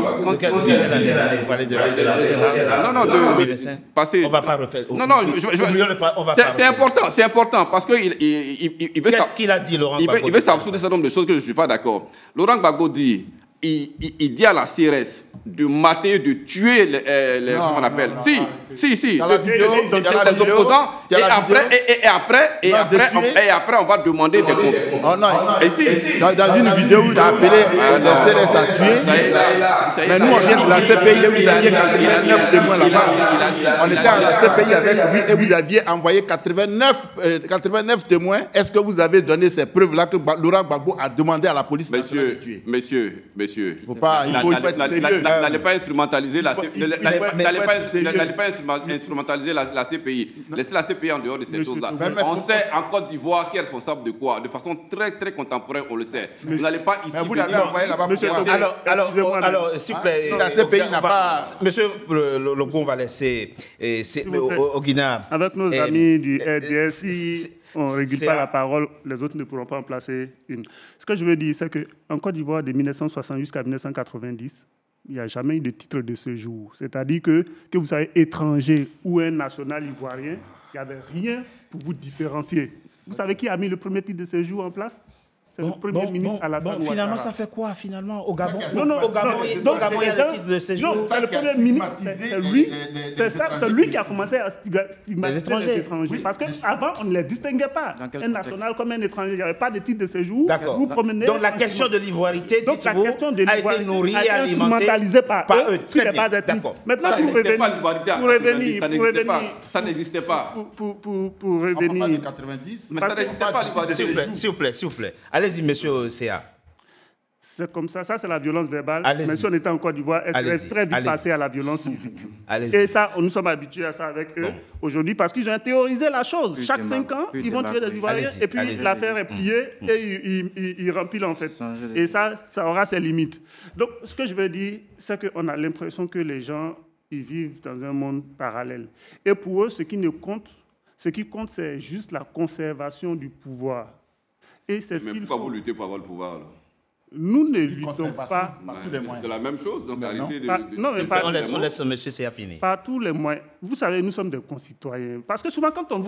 on va pas refaire. C'est important parce que qu'est-ce qu'il a dit, Laurent Gbagbo? Il veut s'absoudre un certain nombre de choses que je ne suis pas d'accord. Laurent Gbagbo dit. Il dit à la CRS de mater, de tuer les comment on appelle. Si. Les opposants. Et après, on va demander des comptes. Dans une vidéo, il a appelé les CRS à tuer. Mais nous, on vient de la CPI et vous aviez 89 témoins là-bas. On était à la CPI avec lui et vous aviez envoyé 89 témoins. Est-ce que vous avez donné ces preuves-là que Laurent Gbagbo a demandé à la police nationale de tuer? Monsieur, n'allez pas instrumentaliser la CPI. Laissez la CPI en dehors de ces choses-là. On sait en Côte d'Ivoire qui est responsable de quoi. De façon très très contemporaine, on le sait. Vous n'allez pas ici. Mais vous l'avez envoyé là-bas. Alors, s'il vous plaît. La CPI n'a pas. Monsieur Lobo, on va laisser Ogina. Avec nos amis du RDS, si on ne régule pas la parole, les autres ne pourront pas en placer une. Ce que je veux dire, c'est qu'en Côte d'Ivoire, de 1960 jusqu'à 1990, il n'y a jamais eu de titre de séjour. C'est-à-dire que vous soyez étranger ou un national ivoirien, il n'y avait rien pour vous différencier. Vous savez qui a mis le premier titre de séjour en place? C'est le premier ministre Alassane Ouattara. Finalement, ça fait quoi, finalement, au Gabon? Au Gabon, il y a le titre de séjour. Non, c'est le premier ministre, c'est lui qui a commencé à stigmatiser les étrangers. Parce qu'avant, on ne les distinguait pas. Un national comme un étranger, il n'y avait pas de titre de séjour. D'accord. Donc la question de l'ivoirité, dites-vous, a été nourrie et instrumentalisée par eux. Très bien, d'accord. Maintenant, pour revenir... Ça n'existait pas. Pour revenir... On parle de 90. Mais ça n'existait pas, l'ivoirité. S'il vous plaît. Allez-y, monsieur Céa. C'est comme ça. Ça, c'est la violence verbale. Allez-y. Mais si on était en Côte d'Ivoire, elle serait Allez-y. très vite Allez-y. passée à la violence physique. Allez-y. Et ça, nous sommes habitués à ça avec eux aujourd'hui parce qu'ils ont théorisé la chose. Plus Chaque de 5 ans, plus ils de vont tuer des marque. Ivoiriens Allez-y. et puis Allez-y. l'affaire est pliée et ils remplissent en fait. Changer de- Et ça aura ses limites. Donc, ce que je veux dire, c'est qu'on a l'impression que les gens, ils vivent dans un monde parallèle. Et pour eux, ce qui compte, c'est juste la conservation du pouvoir. Et c'est ce Mais qu'il pourquoi faut. vous luttez pour avoir le pouvoir alors? Nous ne luttons conservation. pas Par tous les moyens. C'est la même chose, donc arrêtez Pas- de non, mais c'est pas- On le laisse, mot. on laisse monsieur Sia finir. par tous les moyens. Vous savez, nous sommes des concitoyens. Parce que souvent, quand pour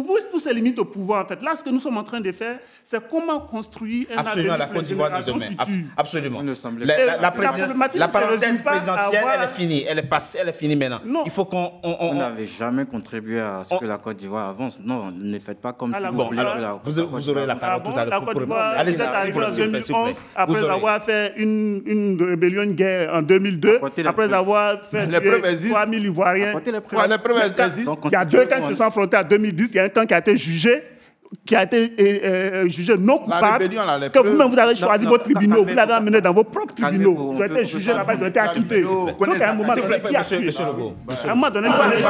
vous, tout se limite au pouvoir. En fait, là, ce que nous sommes en train de faire, c'est comment construire un Absolument, avenir la pour les Côte d'Ivoire de générations demain. futures. Absolument. Vous ne semblez La, pas- la, La président- problématique la ne se résume parenthèse pas à présidentielle, avoir- elle est finie. Elle est passée, elle est finie maintenant. Non. Il faut qu'on... Vous n'avez jamais contribué à ce que la Côte d'Ivoire avance. Non, ne faites pas comme Ah, si la vous Côte voulez d'Ivoire. que la Vous aurez la Ah parole bon, tout à l'heure la pour Côte d'Ivoire, répondre. vous Allez-y, êtes s'il arrivé vous plaît, en s'il vous plaît, s'il vous 2011, plaît. après Vous aurez- avoir fait une rébellion, une guerre en 2002, Apportez les après preuves. avoir fait Les preuves tuer existent. 3000 Ivoiriens. Apportez les Ouais, preuves. les preuves existent. Donc, Il y a deux cas qui se sont affrontés en 2010. Il y a un camp qui a été jugé, jugé non coupable. rébellion, là, les que preuves. vous-même, vous avez choisi non, vos tribunaux. Vous calmez-vous. l'avez amené dans vos propres tribunaux. Calmez-vous, Vous on avez peut- été jugés là-bas, vous avez été acquittés. Calmez-vous. Donc, à un moment S'il vous donné, plaît, qui a monsieur tué Legault. À un moment donné, il faut aller-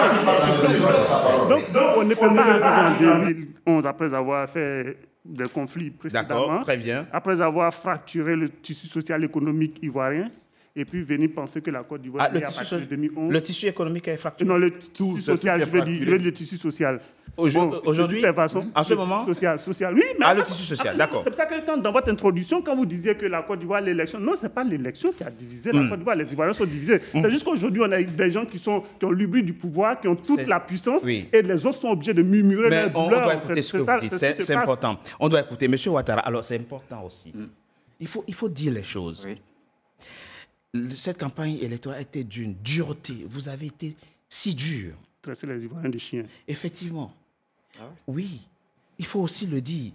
donc, on ne peut pas arriver en 2011, après avoir fait des conflits précédemment, D'accord, très bien. après avoir fracturé le tissu social économique ivoirien, et puis venir penser que la Côte d'Ivoire Ah, est à partir de 2011. le tissu économique est fracturé. Non, le tissu social, est je veux dire, fracturé. le tissu social. Aujourd'hui, de toute façon, en ce le moment tissu social, oui. Mais Ah, le tissu social, d'accord. C'est pour ça que dans votre introduction, quand vous disiez que la Côte d'Ivoire, l'élection, non, ce n'est pas l'élection qui a divisé la Côte d'Ivoire. Les Ivoiriens sont divisés. C'est juste qu'aujourd'hui, on a des gens qui ont l'ubris du pouvoir, qui ont toute C'est- la puissance, oui. et les autres sont obligés de murmurer Mais leur on douleur. doit en fait. écouter ce que ça, vous dites, ce qui se c'est passe. important. On doit écouter. Monsieur Ouattara, alors c'est important aussi. Il faut dire les choses. Oui. Cette campagne électorale était d'une dureté. Vous avez été si dur. Tresser les Ivoiriens des chiens. Effectivement. Oui, il faut aussi le dire.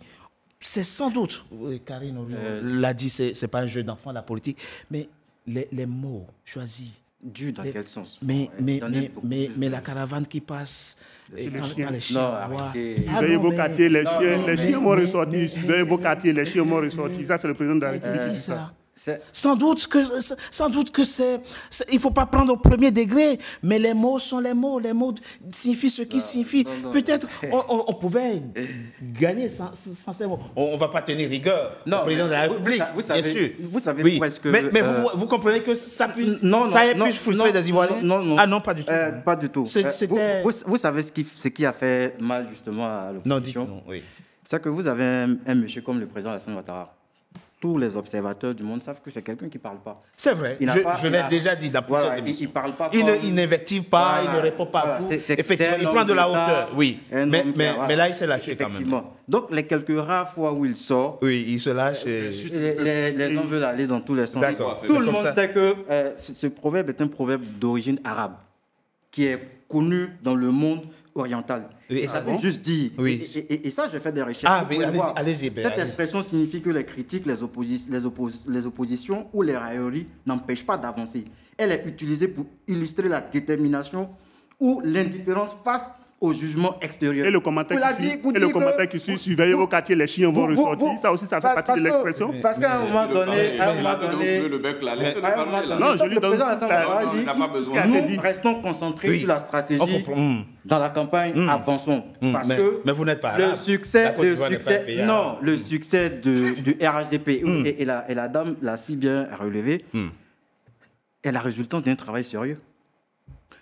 C'est sans doute, oui, Karine Orion l'a dit, c'est pas un jeu d'enfant la politique, mais les mots choisis. Dû dans Les- quel sens? Mais Donnez beaucoup plus la de- caravane qui passe, et quand chiens. les chiens. Non, voient- arrêtez. Ah Suivez non, vos mais- quartiers, les chiens m'ont mais- ressorti. Suivez vos quartiers, les chiens m'ont ressorti. Ça, c'est le président de la Ça a été République. dit, ça. C'est- Sans doute que il faut pas prendre au premier degré, mais les mots sont les mots. Les mots signifient ce qu'ils signifient. non. Peut-être on pouvait gagner sans ces mots. On va pas tenir rigueur au président de la vous- République, vous savez- bien sûr. vous savez oui. pourquoi est-ce que, Mais vous comprenez que ça puisse, Non, ça ait non, pu frustrer non, des Ivoiriens. non. Ah non, pas du tout. Pas du tout. C'était- Vous savez ce qui a fait mal justement à Non, dites l'opposition? non. Oui. C'est que vous avez un monsieur comme le président Alassane Ouattara. Tous les observateurs du monde savent que c'est quelqu'un qui ne parle pas. C'est vrai. Il n'a pas- Je il l'ai a- déjà dit dans plusieurs Voilà, émissions. il parle pas Il comme- n'invective pas, il ne répond pas à Voilà, tout. c'est Effectivement, un il homme prend de la d'État, hauteur. Oui. un Mais, homme qui mais, a- voilà. mais là, il s'est lâché quand même. Effectivement. Donc, les quelques rares fois où il sort, Oui, il se lâche. les gens veulent aller dans tous les sens. D'accord. Tout le Comme monde ça. sait que ce proverbe est un proverbe d'origine arabe qui est connu dans le monde oriental. Oui, Et ça ah veut bon? juste dire. Oui. Et ça, j'ai fait des recherches. Ah, Vous mais pouvez allez-y, voir. allez-y, ben, Cette allez-y. expression signifie que les critiques, les oppositions ou les railleries n'empêchent pas d'avancer. Elle est utilisée pour illustrer la détermination ou l'indifférence face au jugement extérieur. Et le commentaire Pour la qui dire- suit, pour et le dire que commentaire qui suit, surveillez vos quartiers, les chiens vont ressortir. Ça aussi, ça fait partie de l'expression. Parce qu'à un moment donné, Le bec là, laissez-le à un moment parler là. donné, Non, je lui le donne président toute Alassane la- Ouattara Non, dit, il n'a pas besoin. ce qui a été nous dit. restons concentrés Oui. sur la On stratégie comprend. dans la campagne, avançons. Parce Mais- que mais vous n'êtes pas le arabe. succès, La Côte d'Ivoire n'est pas un pays non, arabe. le succès du RHDP et la dame l'a si bien relevé, est la résultante d'un travail sérieux.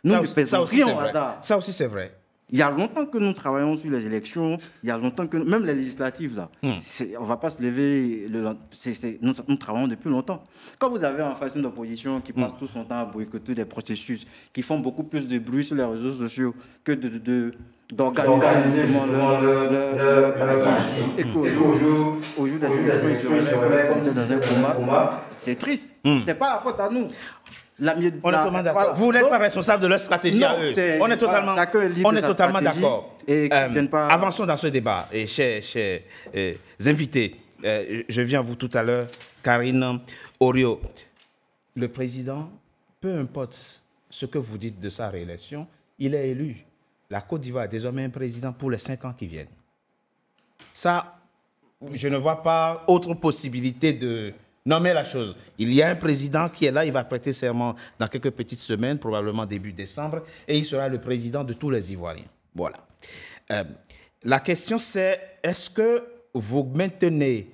Nous Ça ne aussi- faisons ça aussi, rien c'est au vrai. hasard. Ça aussi, c'est vrai. Il y a longtemps que nous travaillons sur les élections, il y a longtemps que, même les législatives, là, on ne va pas se lever, nous travaillons depuis longtemps. Quand vous avez en face une opposition qui passe tout son temps à boycotter des processus, qui font beaucoup plus de bruit sur les réseaux sociaux que d'organiser le parti, et qu'au jour des élections, ils se réveillent comme dans un coma, c'est triste. Ce n'est pas la faute à nous. On est totalement d'accord. Vous n'êtes pas responsable de leur stratégie à eux. On est totalement, d'accord. Avançons dans ce débat. Et chers invités, je viens à vous tout à l'heure, Karine Orion. Le président, peu importe ce que vous dites de sa réélection, il est élu. La Côte d'Ivoire a désormais un président pour les 5 ans qui viennent. Ça, je ne vois pas autre possibilité nommer la chose. Il y a un président qui est là, il va prêter serment dans quelques petites semaines, probablement début décembre, et il sera le président de tous les Ivoiriens. Voilà. La question c'est, est-ce que vous maintenez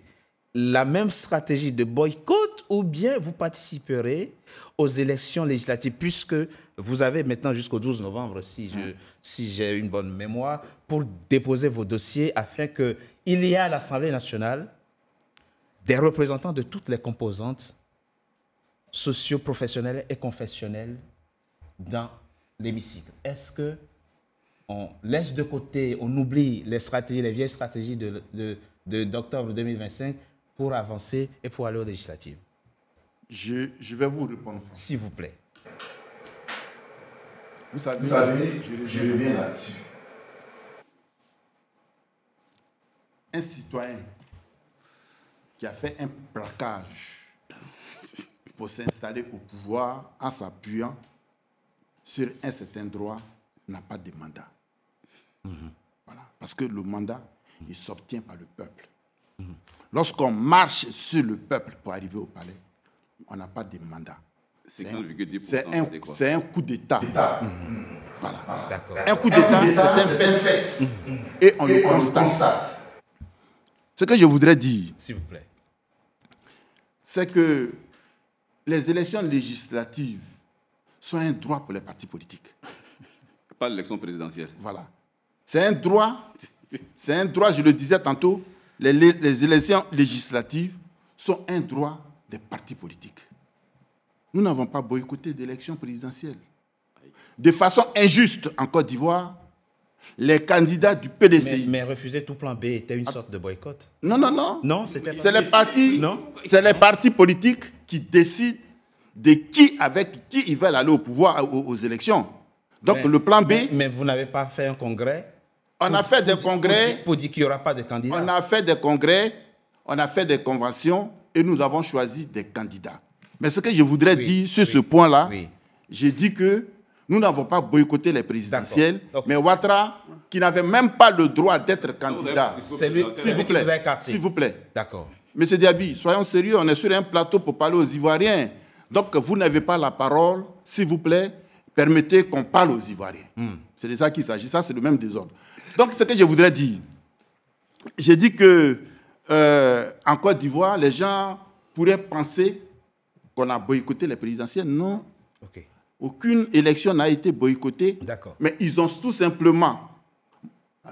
la même stratégie de boycott ou bien vous participerez aux élections législatives, puisque vous avez maintenant jusqu'au 12 novembre, si j'ai une bonne mémoire, pour déposer vos dossiers afin qu'il y ait à l'Assemblée nationale des représentants de toutes les composantes socio-professionnelles et confessionnelles dans l'hémicycle. Est-ce qu'on laisse de côté, on oublie les stratégies, les vieilles stratégies d'octobre 2025 pour avancer et pour aller aux législatives? Je vais vous répondre. S'il vous plaît. Vous savez, je reviens là-dessus. Un citoyen qui a fait un plaquage pour s'installer au pouvoir en s'appuyant sur un certain droit n'a pas de mandat. Voilà. Parce que le mandat, il s'obtient par le peuple. Lorsqu'on marche sur le peuple pour arriver au palais, on n'a pas de mandat. C'est un coup d'État. Voilà. Un coup d'État, c'est un fait. Et on le constate. Ce que je voudrais dire, s'il vous plaît, c'est que les élections législatives sont un droit pour les partis politiques. Pas l'élection présidentielle. Voilà. C'est un droit, je le disais tantôt, les élections législatives sont un droit des partis politiques. Nous n'avons pas boycotté d'élections présidentielles. De façon injuste en Côte d'Ivoire, les candidats du PDCI... Mais refuser tout plan B était une sorte de boycott. Non. Non, c'était pas... C'est les partis politiques qui décident de avec qui ils veulent aller au pouvoir, aux élections. Donc le plan B... Mais vous n'avez pas fait un congrès? On a fait des congrès... Pour dire qu'il n'y aura pas de candidats. On a fait des congrès, on a fait des conventions et nous avons choisi des candidats. Mais ce que je voudrais dire sur ce point-là, j'ai dit que nous n'avons pas boycotté les présidentielles, mais Ouattara, qui n'avait même pas le droit d'être candidat. S'il vous plaît. D'accord. Monsieur Diaby, soyons sérieux, on est sur un plateau pour parler aux Ivoiriens. Donc, vous n'avez pas la parole, s'il vous plaît, permettez qu'on parle aux Ivoiriens. C'est de ça qu'il s'agit, ça c'est le même désordre. Donc, ce que je voudrais dire, j'ai dit que en Côte d'Ivoire, les gens pourraient penser qu'on a boycotté les présidentielles. Non. Okay. Aucune élection n'a été boycottée. Mais ils ont tout simplement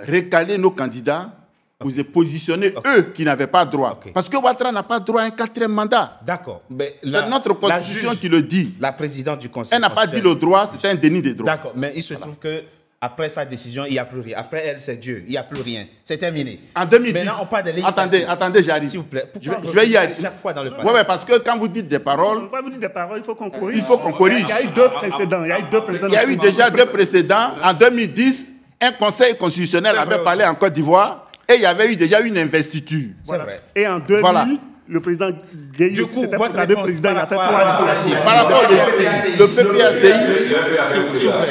recalé nos candidats pour se positionner, eux, qui n'avaient pas droit. Parce que Ouattara n'a pas droit à un 4e mandat. D'accord. C'est notre constitution qui le dit. La présidente du Conseil. Elle n'a pas dit le droit, c'est un déni des droits. D'accord. Mais il se trouve que après sa décision, il n'y a plus rien. Après elle, c'est Dieu. Il n'y a plus rien. C'est terminé. En 2010, maintenant, on parle de législative. Attendez, j'arrive. S'il vous plaît. Je vais y arriver. Chaque fois dans le passé. Oui, parce que quand vous dites des paroles... Quand vous dites des paroles, il faut qu'on corrige. Il faut qu'on corrige. Il y a eu 2 précédents. Il y a eu déjà 2 précédents. En 2010, un conseil constitutionnel avait parlé en Côte d'Ivoire et il y a eu déjà une investiture. C'est vrai. Et en 2000... Le président Gueye, c'était votre président, il a fait 3 par rapport au PPACI,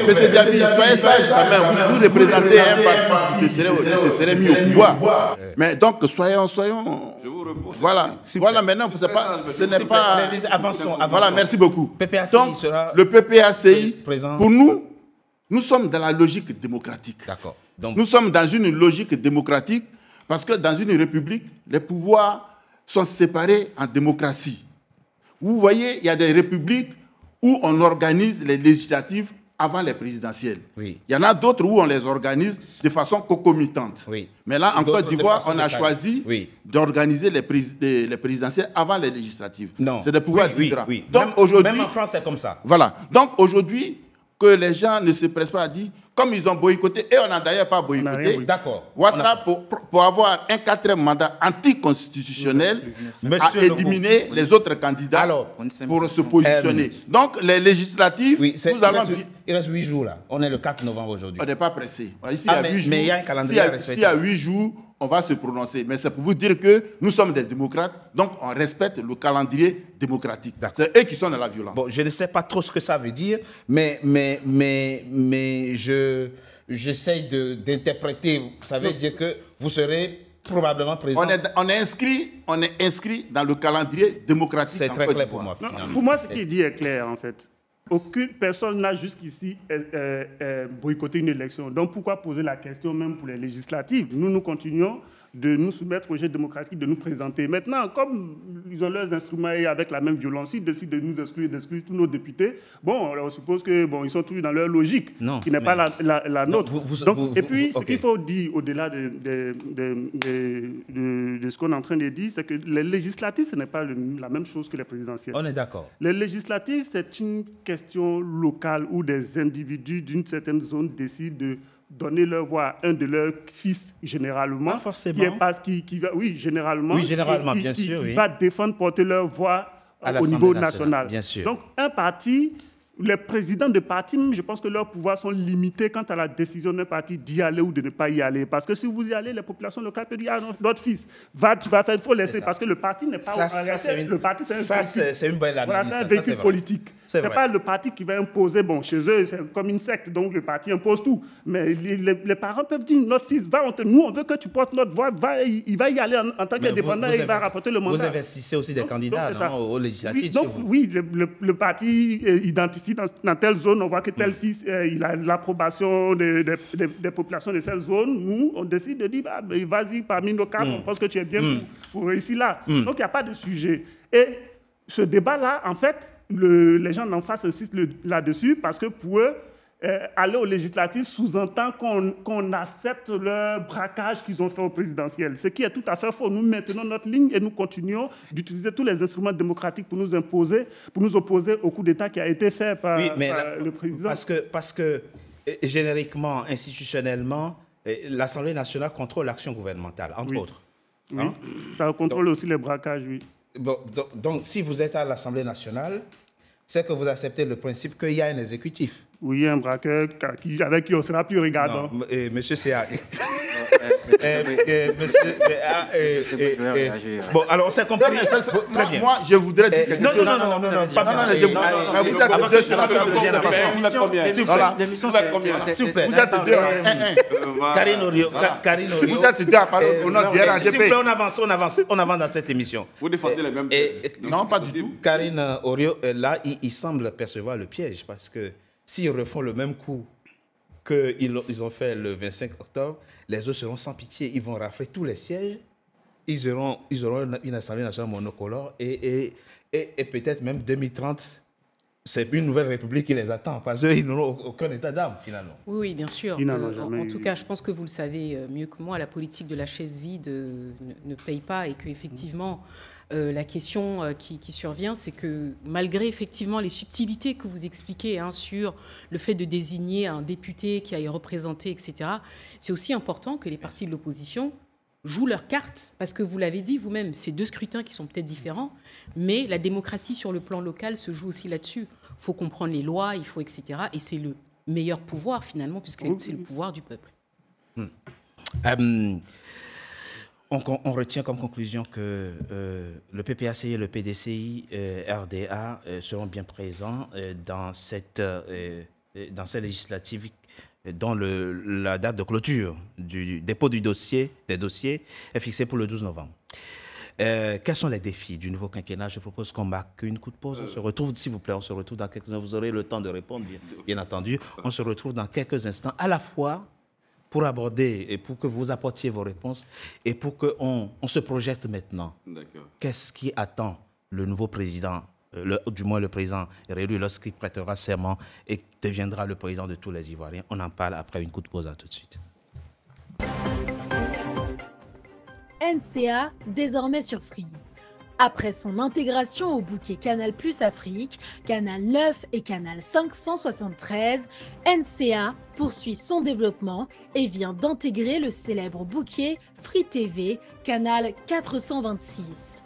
M. Diaby, soyez sage quand même, vous représentez un parti qui se serait mis au pouvoir. Mais donc, soyons... Je vous réponds. Voilà, maintenant, ce n'est pas... Avançons. Voilà, merci beaucoup. Donc, le PPACI, présent. Pour nous sommes dans la logique démocratique. D'accord. Nous sommes dans une logique démocratique parce que dans une république, les pouvoirs sont séparés en démocratie. Vous voyez, il y a des républiques où on organise les législatives avant les présidentielles. Oui. Il y en a d'autres où on les organise de façon concomitante. Oui. Mais là, en Côte d'Ivoire, on a choisi d'organiser les présidentielles avant les législatives. Non. C'est des pouvoirs différents. Donc, même en France, c'est comme ça. Voilà. Donc aujourd'hui, que les gens ne se pressent pas à dire, comme ils ont boycotté, et on n'a d'ailleurs pas boycotté, Ouattara, pour avoir un 4e mandat anticonstitutionnel, a éliminé les autres candidats pour se positionner. Donc, les législatives, nous allons... Il reste 8 jours là. On est le 4 novembre aujourd'hui. On n'est pas pressé. Ici, mais il y a un calendrier à respecter. S'il y a 8 jours, on va se prononcer. Mais c'est pour vous dire que nous sommes des démocrates, donc on respecte le calendrier démocratique. C'est eux qui sont dans la violence. Bon, je ne sais pas trop ce que ça veut dire, mais j'essaye d'interpréter. Ça veut dire que vous serez probablement présent. On est inscrit dans le calendrier démocratique. C'est très clair pour moi. Non, pour moi, ce qu'il dit est clair, en fait. Aucune personne n'a jusqu'ici boycotté une élection. Donc, pourquoi poser la question même pour les législatives? Nous continuons de nous soumettre au jeu démocratique, de nous présenter. Maintenant, comme ils ont leurs instruments et avec la même violence, ils décident de nous exclure tous nos députés, bon, on suppose que ils sont toujours dans leur logique, qui n'est pas la nôtre. Et puis, ce qu'il faut dire, au-delà de ce qu'on est en train de dire, c'est que les législatives, ce n'est pas la même chose que les présidentielles. On est d'accord. Les législatives, c'est une question locale où des individus d'une certaine zone décident de donner leur voix à un de leurs fils, généralement. Pas forcément. Généralement. Oui, généralement, bien sûr. Qui va défendre, porter leur voix au niveau national. Bien sûr. Donc, un parti, les présidents de partis, je pense que leurs pouvoirs sont limités quant à la décision d'un parti d'y aller ou de ne pas y aller. Parce que si vous y allez, les populations locales peuvent dire « Ah non, notre fils, tu vas faire, il faut laisser. » Parce que le parti n'est pas... Le parti, c'est une belle analyse. Voilà, c'est un véhicule politique. Ce n'est pas le parti qui va imposer. Bon, chez eux, c'est comme une secte, donc le parti impose tout. Mais les parents peuvent dire « Notre fils, nous, on veut que tu portes notre voix. Il va y aller en tant qu'indépendant et il va rapporter le mandat. » Vous investissez aussi des candidats aux législatives. Oui, le parti identifie dans telle zone, on voit que tel fils, il a l'approbation des populations de cette zone. Nous, on décide de dire, vas-y, parmi nos cadres, on pense que tu es bien pour réussir là. Donc, il n'y a pas de sujet. Et ce débat-là, en fait, les gens d'en face insistent là-dessus parce que pour eux, aller aux législatives sous-entend qu'on accepte le braquage qu'ils ont fait au présidentiel. Ce qui est tout à fait faux. Nous maintenons notre ligne et nous continuons d'utiliser tous les instruments démocratiques pour nous opposer au coup d'État qui a été fait par le président. Parce que génériquement, institutionnellement, l'Assemblée nationale contrôle l'action gouvernementale, entre autres. Oui, ça contrôle aussi les braquages, oui. Bon, donc, si vous êtes à l'Assemblée nationale, c'est que vous acceptez le principe qu'il y a un exécutif. Oui, un braqueur avec qui on sera plus regardant. Monsieur C.A. Bon, alors, c'est compris. Très bien. Moi, je voudrais dire quelque chose. Non, pas bien. S'il vous plaît. Vous êtes deux. Karine Orio. Vous êtes deux à parler au nom du RADP. S'il vous plaît, on avance dans cette émission. Vous défendez les mêmes... Non, pas du tout. Karine Orio, là, il semble percevoir le piège parce que s'ils refont le même coup qu'ils ont fait le 25 octobre, les autres seront sans pitié. Ils vont rafler tous les sièges. Ils auront une Assemblée nationale monocolore et peut-être même 2030, c'est une nouvelle république qui les attend parce qu'ils n'auront aucun état d'âme, finalement. Oui, bien sûr. En tout cas, je pense que vous le savez mieux que moi, la politique de la chaise vide ne paye pas et qu'effectivement, la question qui survient, c'est que malgré effectivement les subtilités que vous expliquez sur le fait de désigner un député qui aille représenter, etc., c'est aussi important que les partis de l'opposition jouent leurs cartes, parce que vous l'avez dit vous-même, c'est deux scrutins qui sont peut-être différents, mais la démocratie sur le plan local se joue aussi là-dessus. Il faut comprendre les lois, il faut, etc. Et c'est le meilleur pouvoir, finalement, puisque c'est le pouvoir du peuple. On retient comme conclusion que le PPACI et le PDCI RDA seront bien présents dans cette législative dont la date de clôture du dépôt des dossiers est fixée pour le 12 novembre. Quels sont les défis du nouveau quinquennat? Je propose qu'on marque une coup de pause. On se retrouve, s'il vous plaît, dans quelques instants. Vous aurez le temps de répondre, bien entendu. On se retrouve dans quelques instants, à la fois pour aborder et pour que vous apportiez vos réponses et pour qu'on se projette maintenant. Qu'est-ce qui attend le nouveau président, du moins le président réélu lorsqu'il prêtera serment et deviendra le président de tous les Ivoiriens? On en parle après une coup de pause. À tout de suite. NCA, désormais sur Free. Après son intégration au bouquet Canal+ Afrique, Canal 9 et Canal 573, NCA poursuit son développement et vient d'intégrer le célèbre bouquet Free TV, Canal 426.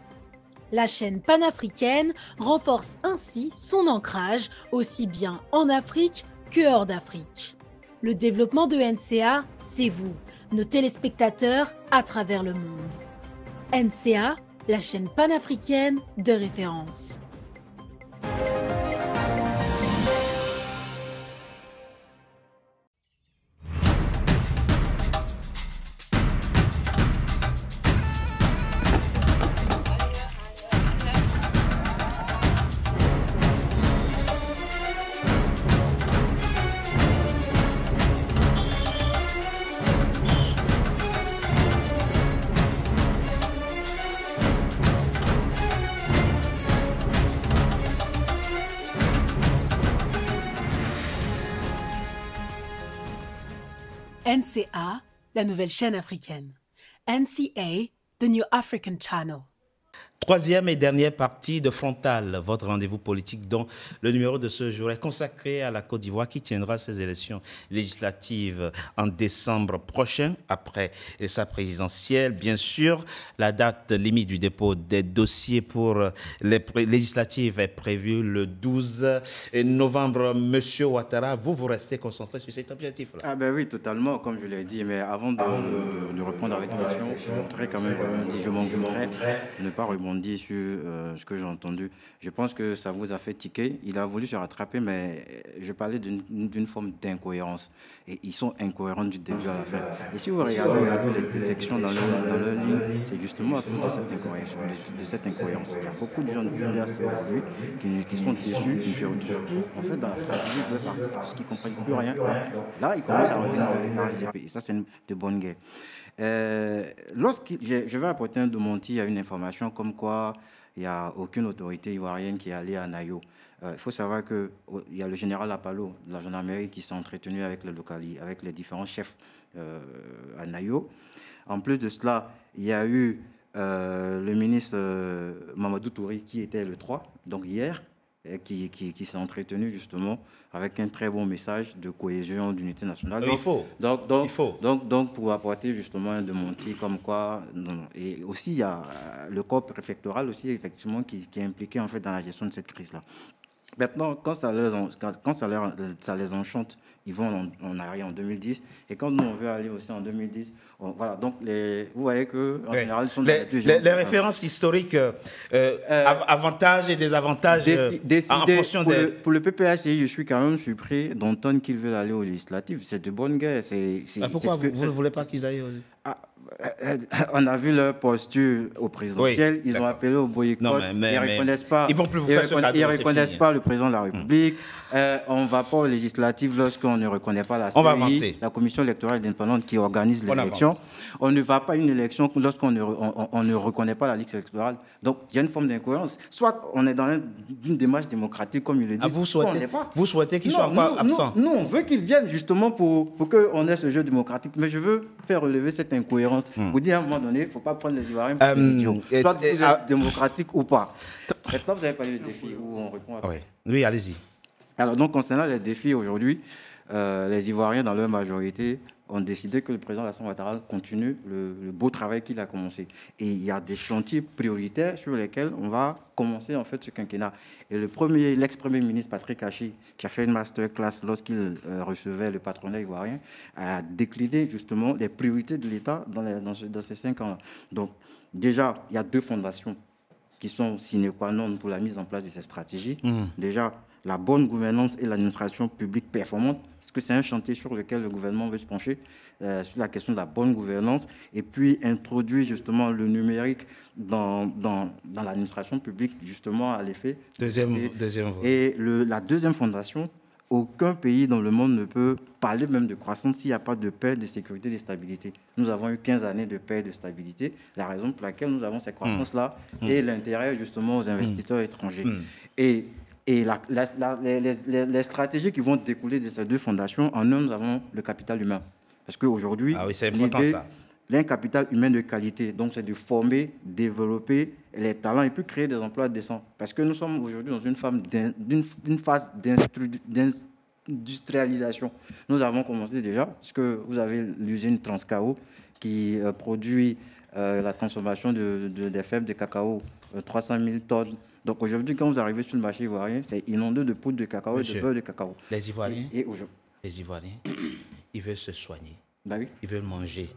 La chaîne panafricaine renforce ainsi son ancrage aussi bien en Afrique que hors d'Afrique. Le développement de NCA, c'est vous, nos téléspectateurs à travers le monde. NCA, la chaîne panafricaine de référence. NCA, la nouvelle chaîne africaine. NCA, the New African Channel. Troisième et dernière partie de Frontal, votre rendez-vous politique dont le numéro de ce jour est consacré à la Côte d'Ivoire qui tiendra ses élections législatives en décembre prochain, après sa présidentielle. Bien sûr, la date limite du dépôt des dossiers pour les législatives est prévue le 12 novembre. Monsieur Ouattara, vous restez concentré sur cet objectif-là. Ah ben oui, totalement, comme je l'ai dit. Mais avant de répondre à votre question, je voudrais quand même rebondir. Je m'en voudrais de ne pas rebondir sur ce que j'ai entendu. Je pense que ça vous a fait tiquer. Il a voulu se rattraper, mais je parlais d'une forme d'incohérence. Et ils sont incohérents du début à la fin. Et si vous regardez les défections dans leur ligne, c'est justement à cause de cette incohérence. Il y a beaucoup de gens de l'URC aujourd'hui qui sont déçus, qui se retrouvent tout en fait dans la stratégie de leur parti parce qu'ils ne comprennent plus rien. Là, ils commencent à revenir à la RGP. Et ça, c'est de bonne guerre. Je vais apporter un démenti à une information comme quoi il n'y a aucune autorité ivoirienne qui est allée à Nayo. Il faut savoir qu'il y a le général Apallo de la gendarmerie qui s'est entretenu avec les différents chefs à Nayo. En plus de cela, il y a eu le ministre Mamadou Touré qui était le 3, donc hier, qui s'est entretenu justement avec un très bon message de cohésion, d'unité nationale. Donc, pour apporter justement un démenti comme quoi... Et aussi, il y a le corps préfectoral aussi, effectivement, qui est impliqué en fait dans la gestion de cette crise-là. Maintenant, quand ça les enchante, ils vont en arrière en 2010. Et quand nous, on veut aller aussi en 2010, voilà. Donc, vous voyez qu'en général, ils sont dans les références historiques, avantages et désavantages en fonction pour le PPACI, je suis quand même surpris d'entendre qu'ils veulent aller aux législatives. C'est de bonne guerre. Pourquoi vous ne voulez pas qu'ils aillent on a vu leur posture au présidentiel, ils ont appelé au boycott, ils ne reconnaissent pas, ils vont plus vous faire ce cadeau, ils reconnaissent pas le président de la République. On ne va pas aux législatives lorsqu'on ne reconnaît pas la CEI, la commission électorale indépendante qui organise l'élection. On ne va pas à une élection lorsqu'on ne reconnaît pas la liste électorale. Donc il y a une forme d'incohérence. Soit on est dans une démarche démocratique, comme il le dit. Vous souhaitez qu'ils soient encore absents? Non, on veut qu'ils viennent justement pour qu'on ait ce jeu démocratique. Mais je veux faire relever cette incohérence. Vous dites à un moment donné, il ne faut pas prendre les Ivoiriens pour des idiots. Soit vous êtes démocratique ou pas. Maintenant, vous avez parlé des défis où on répond à... Oui, allez-y. Alors, donc, concernant les défis aujourd'hui, les Ivoiriens, dans leur majorité, ont décidé que le président Alassane Ouattara continue le beau travail qu'il a commencé. Et il y a des chantiers prioritaires sur lesquels on va commencer en fait ce quinquennat. Et l'ex-premier ministre Patrick Hachi, qui a fait une masterclass lorsqu'il recevait le patronat ivoirien, a décliné justement les priorités de l'État dans ces 5 ans-là. Donc déjà, il y a 2 fondations qui sont sine qua non pour la mise en place de ces stratégies. Déjà, la bonne gouvernance et l'administration publique performante, parce que c'est un chantier sur lequel le gouvernement veut se pencher, sur la question de la bonne gouvernance, et puis introduire justement le numérique dans l'administration publique, justement à l'effet. Deuxième et la deuxième fondation, aucun pays dans le monde ne peut parler même de croissance s'il n'y a pas de paix, de sécurité, de stabilité. Nous avons eu 15 années de paix et de stabilité, la raison pour laquelle nous avons cette croissance-là et l'intérêt justement aux investisseurs étrangers. Et les stratégies qui vont découler de ces 2 fondations, en un, nous avons le capital humain. Parce qu'aujourd'hui, l'idée, un capital humain de qualité, donc c'est de former, développer les talents et puis créer des emplois décents. Parce que nous sommes aujourd'hui dans une phase d'industrialisation. Nous avons commencé déjà, parce que vous avez l'usine Transcao qui produit la transformation des fèves de cacao, 300 000 tonnes. Donc aujourd'hui, quand vous arrivez sur le marché ivoirien, c'est inondé de poudre de cacao et de beurre de cacao. Les Ivoiriens, ils veulent se soigner. Oui. Ils veulent manger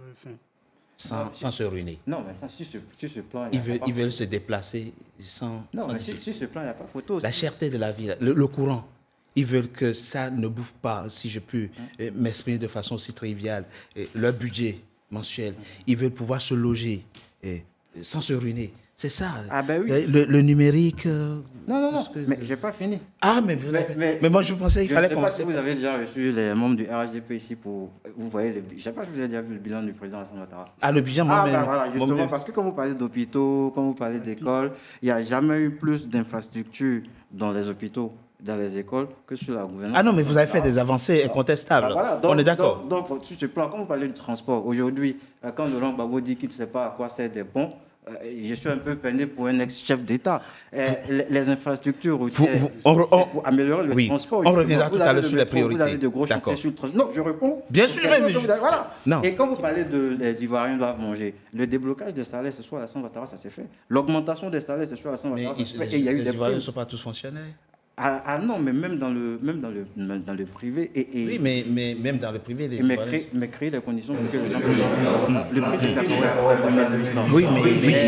sans se ruiner. Non, mais ça, sur ce plan, ils veulent se déplacer sans... Non, mais sur ce plan, il n'y a pas photo. La cherté de la vie, le courant. Ils veulent que ça ne bouffe pas, si je peux m'exprimer de façon aussi triviale, leur budget mensuel. Ils veulent pouvoir se loger sans se ruiner. C'est ça. Oui. Le numérique... Non, mais je n'ai pas fini. Mais moi, je pensais qu'il fallait commencer. Je ne sais pas si vous avez déjà reçu les membres du RHDP ici pour... Vous voyez, je ne sais pas si vous avez déjà vu le bilan du président Alassane Ouattara. Le bilan, moi-même. Voilà, justement, parce que quand vous parlez d'hôpitaux, quand vous parlez d'écoles, il n'y a jamais eu plus d'infrastructures dans les hôpitaux dans les écoles que sur la gouvernance. Ah non, mais vous avez fait des avancées incontestables. Voilà, on est d'accord. Donc, sur ce plan, quand vous parlez du transport, aujourd'hui, quand Laurent Gbagbo dit qu'il ne sait pas à quoi servent des ponts, je suis un peu peiné pour un ex-chef d'État. Les infrastructures pour améliorer le transport. On reviendra tout à l'heure sur les priorités. Vous avez de gros chantiers sur le transport. Non, je réponds. Bien sûr, mais voilà. Non. Et quand vous parlez de les Ivoiriens doivent manger, le déblocage des salaires, ce soit à Alassane Ouattara, ça s'est fait. L'augmentation des salaires, ce soit à Alassane Ouattara, ça s'est fait. Et il y a eu des Ivoiriens ne sont pas tous fonctionnaires. Ah non, mais même dans le privé. Oui, mais même dans le privé, les Ivoiriens... Mais créer des conditions pour que les gens puissent... Le prix de 88. Oui, mais...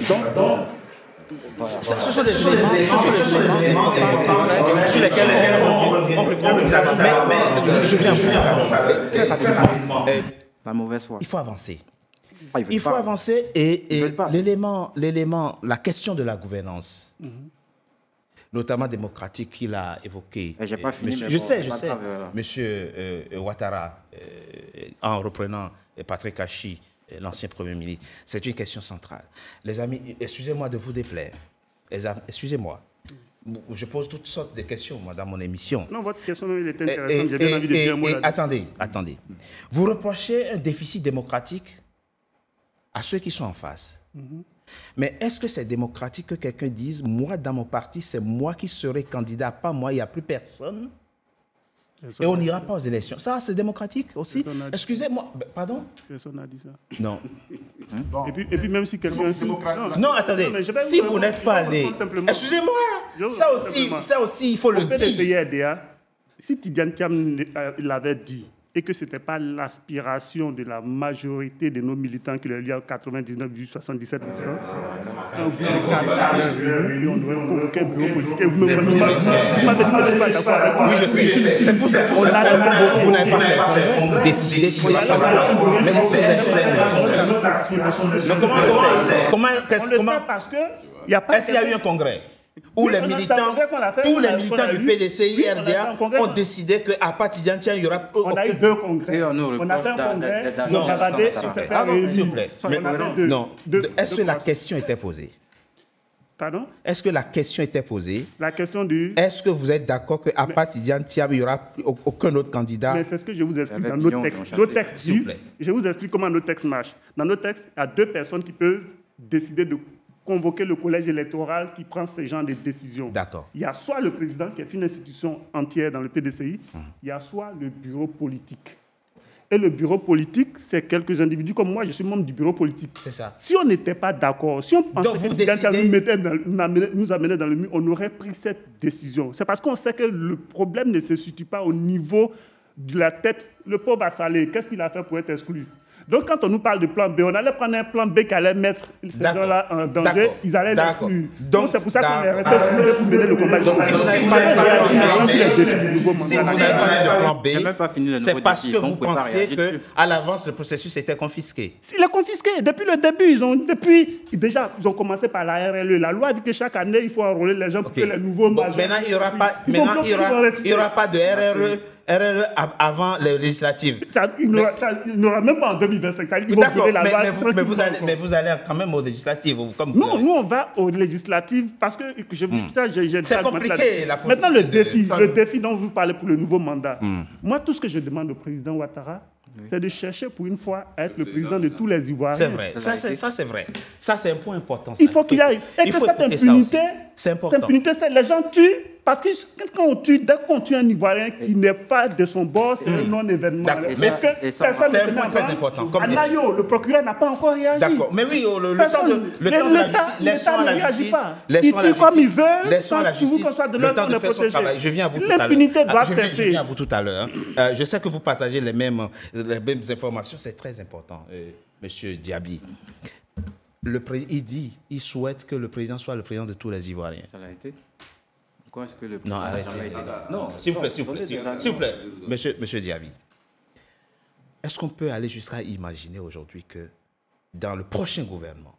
Donc, ce sont des éléments sur lesquels on revient tout à l'heure. Mais je viens très rapidement. La mauvaise foi. Il faut avancer. Il faut avancer et l'élément, la question de la gouvernance, notamment démocratique qu'il a évoqué. J'ai pas fini, je sais. Monsieur Ouattara, en reprenant Patrick Hachi, l'ancien Premier ministre, c'est une question centrale. Les amis, excusez-moi de vous déplaire. Excusez-moi. Je pose toutes sortes de questions, moi, dans mon émission. Non, votre question est intéressante. J'ai bien envie de dire un mot là-dessus. Attendez. Vous reprochez un déficit démocratique à ceux qui sont en face. Mais est-ce que c'est démocratique que quelqu'un dise, moi, dans mon parti, c'est moi qui serai candidat, pas moi, il n'y a plus personne, et on n'ira pas aux élections? Ça, c'est démocratique aussi? Excusez-moi, pardon? Personne n'a dit ça. Non. Et puis même si quelqu'un... Non, attendez, si vous n'êtes pas allé... Excusez-moi, ça aussi, il faut le dire. Si Tidjane Thiam l'avait dit, et que ce n'était pas l'aspiration de la majorité de nos militants qui le liaient en 99, 77 %. On aurait convoqué un bureau politique. Vous m'avez dit que je ne suis pas d'accord avec vous. Oui, je sais. C'est pour ça que vous n'avez pas fait. On décide qu'il n'y a pas de... Mais comment parce que est-ce qu'il y a eu un congrès où les militants, tous les militants du PDCI, RDA ont décidé qu'à partir d'un il y aura... On a eu 2 congrès. On a fait un congrès. S'il vous plaît. Non. Est-ce que la question était posée? Pardon? Est-ce que la question était posée? La question du... Est-ce que vous êtes d'accord qu'à partir d'un il n'y aura aucun autre candidat? Mais c'est ce que je vous explique dans nos textes. Nos textes disent... Je vous explique comment nos textes marchent. Dans nos textes, il y a 2 personnes qui peuvent décider de convoquer le collège électoral qui prend ce genre de décisions. D'accord. Il y a soit le président, qui est une institution entière dans le PDCI, il y a soit le bureau politique. Et le bureau politique, c'est quelques individus comme moi, je suis membre du bureau politique. C'est ça. Si on n'était pas d'accord, si on pensait que nous amenait dans le mur, on aurait pris cette décision. C'est parce qu'on sait que le problème ne se situe pas au niveau de la tête. Le pauvre Assalé, qu'est-ce qu'il a fait pour être exclu? Donc, quand on nous parle de plan B, on allait prendre un plan B qui allait mettre ces gens-là en danger, ils allaient l'exclure. Donc, c'est pour ça qu'on est resté sur pour mener le combat. Donc, si vous n'avez pas parlé de plan B, c'est parce que vous pensez qu'à l'avance, le processus était confisqué. Il est confisqué. Depuis le début, ils ont commencé par la RLE. La loi dit que chaque année, il faut enrôler les gens pour que les nouveaux majeurs... Maintenant, il n'y aura pas de RRE avant les législatives. Il n'y aura même pas en 2025. D'accord, mais vous allez quand même aux législatives. Non, nous on va aux législatives parce que je vous dis ça, c'est compliqué. Maintenant, le défi dont vous parlez pour le nouveau mandat. Moi, tout ce que je demande au président Ouattara, c'est de chercher pour une fois à être le président de tous les Ivoiriens. C'est vrai, ça c'est vrai. Ça c'est un point important. Il faut qu'il y ait. Et que cette impunité, les gens tuent. Parce que dès qu'on tue un Ivoirien qui n'est pas de son bord, c'est un non-événement. C'est un point très important. À Nayo, le procureur n'a pas encore réagi. D'accord, mais oui, le temps de la justice, laissons à la justice, le temps de faire son travail. Je viens à vous tout à l'heure. L'impunité doit cesser. Je viens à vous tout à l'heure. Je sais que vous partagez les mêmes informations, c'est très important, Monsieur Diaby. Il souhaite que le président soit le président de tous les Ivoiriens. Ça l'a été. Pourquoi est-ce que le président n'a jamais été là? Non, s'il vous plaît, Monsieur Diaby. Est-ce qu'on peut aller jusqu'à imaginer aujourd'hui que dans le prochain gouvernement,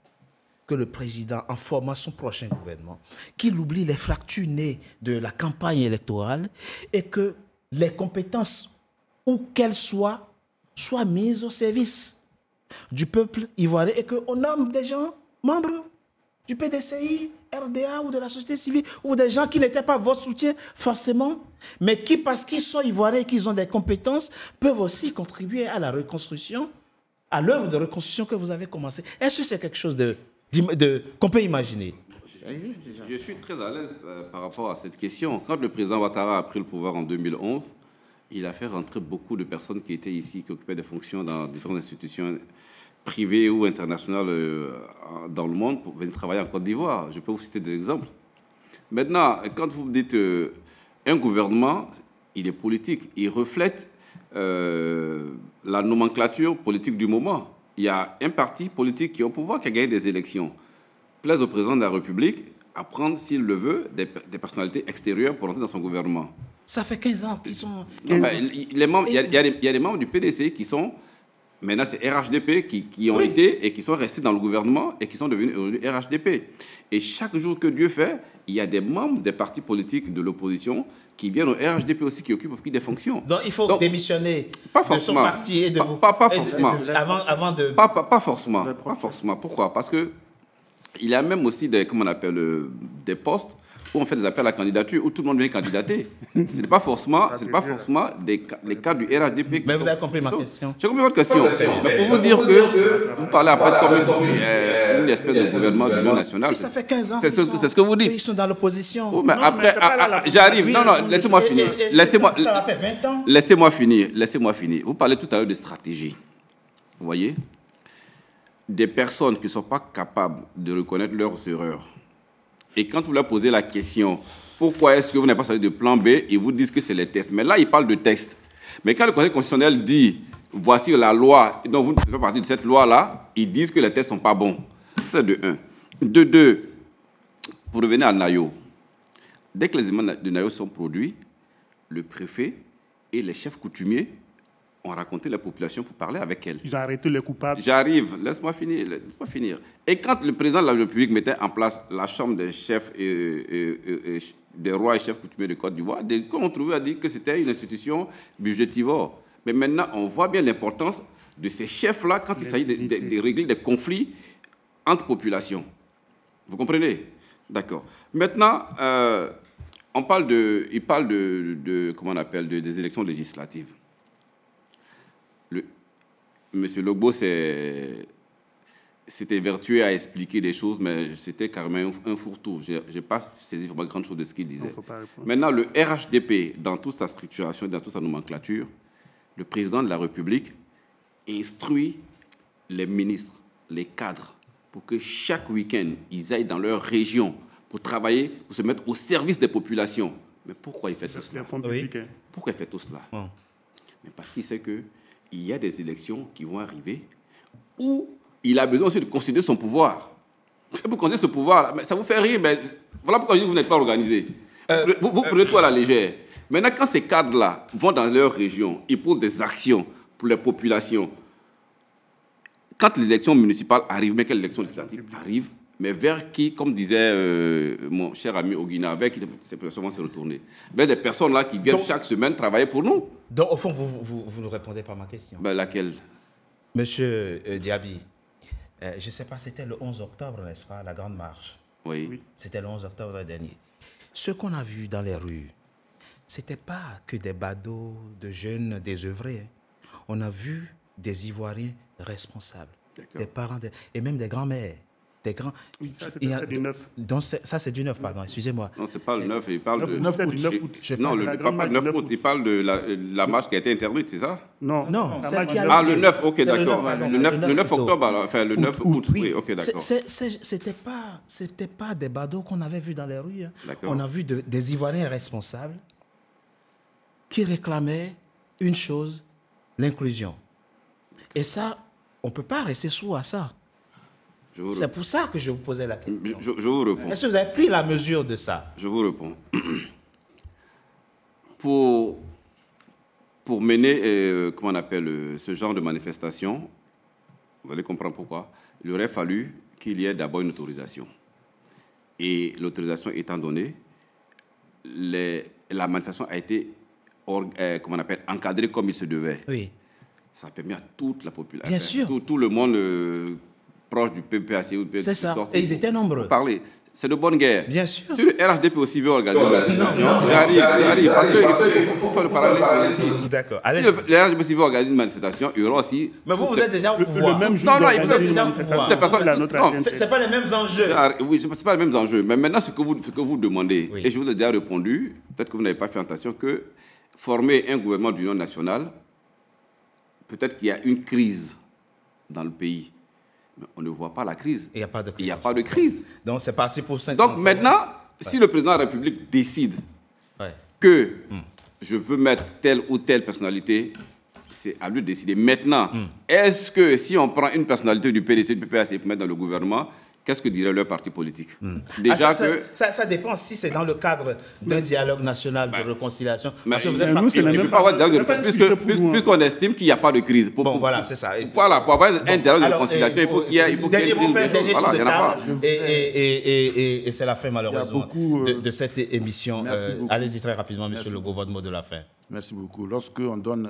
que le président, en formant son prochain gouvernement, qu'il oublie les fractures nées de la campagne électorale et que les compétences, où qu'elles soient mises au service du peuple ivoirien et qu'on nomme des gens membres du PDCI, RDA ou de la société civile, ou des gens qui n'étaient pas votre soutien forcément, mais qui, parce qu'ils sont ivoiriens et qu'ils ont des compétences, peuvent aussi contribuer à la reconstruction, à l'œuvre de reconstruction que vous avez commencée. Est-ce que c'est quelque chose qu'on peut imaginer? Ça existe déjà. Je suis très à l'aise par rapport à cette question. Quand le président Ouattara a pris le pouvoir en 2011, il a fait rentrer beaucoup de personnes qui étaient ici, qui occupaient des fonctions dans différentes institutions privées ou internationales dans le monde pour venir travailler en Côte d'Ivoire. Je peux vous citer des exemples. Maintenant, quand vous dites un gouvernement, il est politique, il reflète la nomenclature politique du moment. Il y a un parti politique qui est au pouvoir, qui a gagné des élections. Plaise au président de la République à prendre, s'il le veut, des personnalités extérieures pour entrer dans son gouvernement. Ça fait 15 ans qu'ils sont... Non, les membres, il y a des membres du PDC qui sont... Maintenant, c'est RHDP qui ont été et qui sont restés dans le gouvernement et qui sont devenus RHDP. Et chaque jour que Dieu fait, il y a des membres des partis politiques de l'opposition qui viennent au RHDP aussi, qui occupent des fonctions. Donc, il faut démissionner de son parti et de vous... Pas forcément. Avant de... Pas forcément. Pas forcément. Pourquoi? Parce que il y a même aussi des des postes où on fait des appels à candidature, où tout le monde vient candidater. Ce n'est pas forcément, les cas du RHDP. Mais vous avez compris ma question. J'ai compris votre question. Mais pour vous dire que vous parlez après comme une espèce de gouvernement d'union nationale. Et ça fait 15 ans. C'est ce que vous dites. Ils sont dans l'opposition. Oh, mais après, j'arrive. Non, laissez-moi finir. Ça va faire 20 ans. Laissez-moi finir. Vous parlez tout à l'heure de stratégie. Vous voyez? Des personnes qui ne sont pas capables de reconnaître leurs erreurs. Et quand vous leur posez la question, pourquoi est-ce que vous n'avez pas sorti de plan B, ils vous disent que c'est les tests. Mais là, ils parlent de textes. Mais quand le Conseil constitutionnel dit, voici la loi, donc vous ne faites pas partie de cette loi-là, ils disent que les tests ne sont pas bons. C'est de 1. De 2, pour revenir à Nayo, dès que les éléments de Nayo sont produits, le préfet et les chefs coutumiers ont raconté la population pour parler avec elle. Ils ont arrêté les coupables. J'arrive, laisse-moi finir. Et quand le président de la République mettait en place la chambre des chefs des rois et chefs coutumiers de Côte d'Ivoire, on trouvait à dire que c'était une institution budgétivore. Mais maintenant, on voit bien l'importance de ces chefs-là quand il s'agit de régler des conflits entre populations. Vous comprenez? D'accord. Maintenant, il parle comment on appelle, des élections législatives. Monsieur Logbo s'était vertueux à expliquer des choses, mais c'était carrément un fourre-tout. Je n'ai pas saisi vraiment grande chose de ce qu'il disait. Maintenant, le RHDP, dans toute sa structuration, dans toute sa nomenclature, le président de la République instruit les ministres, les cadres, pour que chaque week-end, ils aillent dans leur région pour travailler, pour se mettre au service des populations. Mais pourquoi il fait tout cela? Pourquoi il fait tout cela? Mais parce qu'il sait que il y a des élections qui vont arriver où il a besoin aussi de considérer son pouvoir. Et pour considérer ce pouvoir, ça vous fait rire, mais voilà pourquoi je dis que vous n'êtes pas organisé. Vous prenez tout à la légère. Maintenant, quand ces cadres-là vont dans leur région, ils posent des actions pour les populations. Quand l'élection municipale arrive, mais que l'élection législative arrive, mais vers qui, comme disait mon cher ami Oguina, vers qui ces personnes vont se retourner? Vers des personnes-là qui viennent chaque semaine travailler pour nous. Donc, au fond, vous ne répondez pas à ma question. Laquelle? Monsieur Diaby, je ne sais pas, c'était le 11 octobre, n'est-ce pas, la Grande Marche? Oui. C'était le 11 octobre dernier. Ce qu'on a vu dans les rues, ce n'était pas que des badauds de jeunes désœuvrés. On a vu des Ivoiriens responsables, des parents, et même des grands-mères. Oui, ça, c'est du 9. Donc, ça, c'est du 9, pardon, excusez-moi. Non, ce n'est pas le 9, il parle de... 9 août. Non, il ne parle pas de 9 août, il parle de la marche qui a été interdite, c'est ça? Non, le 9, ok, d'accord. Le 9 octobre, alors, enfin, le 9 août, oui, ok, d'accord. C'était pas des badauds qu'on avait vus dans les rues. Hein. On a vu des Ivoiriens responsables qui réclamaient une chose, l'inclusion. Et ça, on ne peut pas rester sourd à ça. C'est pour ça que je vous posais la question. Je vous réponds. Est-ce que vous avez pris la mesure de ça? Je vous réponds. Pour mener, comment on appelle, ce genre de manifestation, vous allez comprendre pourquoi, il aurait fallu qu'il y ait d'abord une autorisation. Et l'autorisation étant donnée, la manifestation a été comment on appelle, encadrée comme il se devait. Oui. Ça a permis à toute la population, bien sûr, tout le monde... proches du PPAC ou du PPAC. C'est ça, et ils étaient nombreux. Parler. C'est de bonne guerre. Bien sûr. Si le RHDP aussi veut organiser une manifestation, j'arrive, parce qu'il faut faire le parallèle ici. D'accord. Si le RHDP aussi veut organiser une manifestation, il y aura aussi... Mais vous êtes déjà au pouvoir. Le même jour, non, il faut déjà au pouvoir. Non, c'est pas les mêmes enjeux. Oui, c'est pas les mêmes enjeux. Mais maintenant, ce que vous demandez, et je vous ai déjà répondu, peut-être que vous n'avez pas fait attention, que former un gouvernement d'union nationale, peut-être qu'il y a une crise dans le pays. Mais on ne voit pas la crise. Il n'y a pas de crise. Il n'y a pas de crise. Donc c'est parti pour 5 ans. Donc maintenant, si le président de la République décide que je veux mettre telle ou telle personnalité, c'est à lui de décider. Maintenant, est-ce que si on prend une personnalité du PDC, du PPAC pour mettre dans le gouvernement, qu'est-ce que dirait leur parti politique? Déjà ça dépend si c'est dans le cadre d'un dialogue national de réconciliation. Parce que vous êtes puisqu'on estime qu'il n'y a pas de crise. Bon, voilà, c'est ça. Voilà, pour avoir un dialogue de réconciliation, il faut qu'il y ait une crise. Voilà, il n'y en a pas. Et c'est la fin, malheureusement, de cette émission. Allez-y très rapidement, Monsieur Legault, votre mot de la fin. Merci beaucoup. Lorsqu'on donne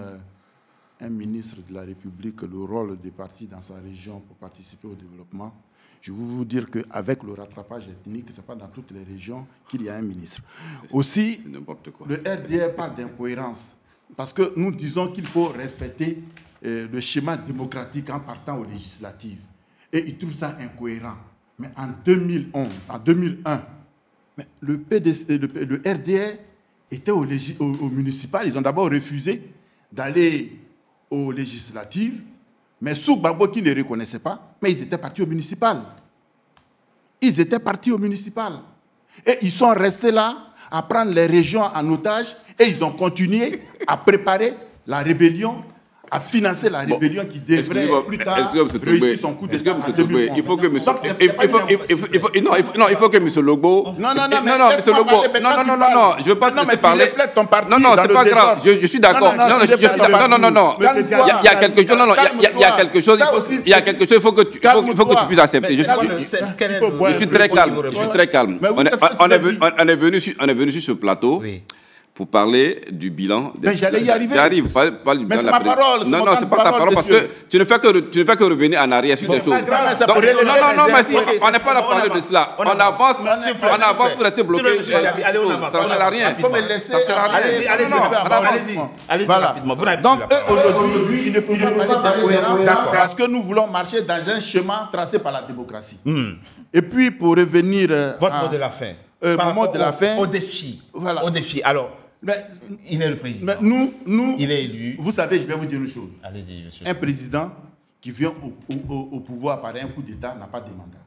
un ministre de la République le rôle des partis dans sa région pour participer au développement, je veux vous dire qu'avec le rattrapage ethnique, ce n'est pas dans toutes les régions qu'il y a un ministre. Aussi, le RDR parle d'incohérence, parce que nous disons qu'il faut respecter le schéma démocratique en partant aux législatives. Et ils trouvent ça incohérent. Mais en 2001, le RDR était au municipal. Ils ont d'abord refusé d'aller aux législatives. Mais sous Gbagbo qui ne les reconnaissait pas, mais ils étaient partis au municipal. Ils étaient partis au municipal. Et ils sont restés là à prendre les régions en otage et ils ont continué à préparer la rébellion, à financer la rébellion qui devrait plus tard réussir son coup d'État en 2011. Il faut que M. Legault... Non, je veux pas te laisser parler. Non, c'est pas grave, je suis d'accord. Non, il y a quelque chose, il faut que tu puisses accepter. Je suis très calme. On est venu sur ce plateau pour parler du bilan. Mais j'allais y arriver. J'arrive, pas du bilan. Mais c'est ma parole. Non, c'est pas ta parole parce que tu ne fais que revenir en arrière sur des choses. Non, mais si, on n'est pas là pour parler de cela. On avance pour rester bloqué. Allez, on avance. Ça ne sert à rien. Il faut me laisser. Allez-y rapidement. Donc, aujourd'hui, il ne faut pas parler d'incohérence parce que nous voulons marcher dans un chemin tracé par la démocratie. Et puis, pour revenir... Votre mot de la fin. Au défi. Voilà. Au défi. Alors, il est le président. Mais nous, il est élu. Vous savez, je vais vous dire une chose. Allez-y, monsieur. Un président qui vient au pouvoir par un coup d'État n'a pas de mandat.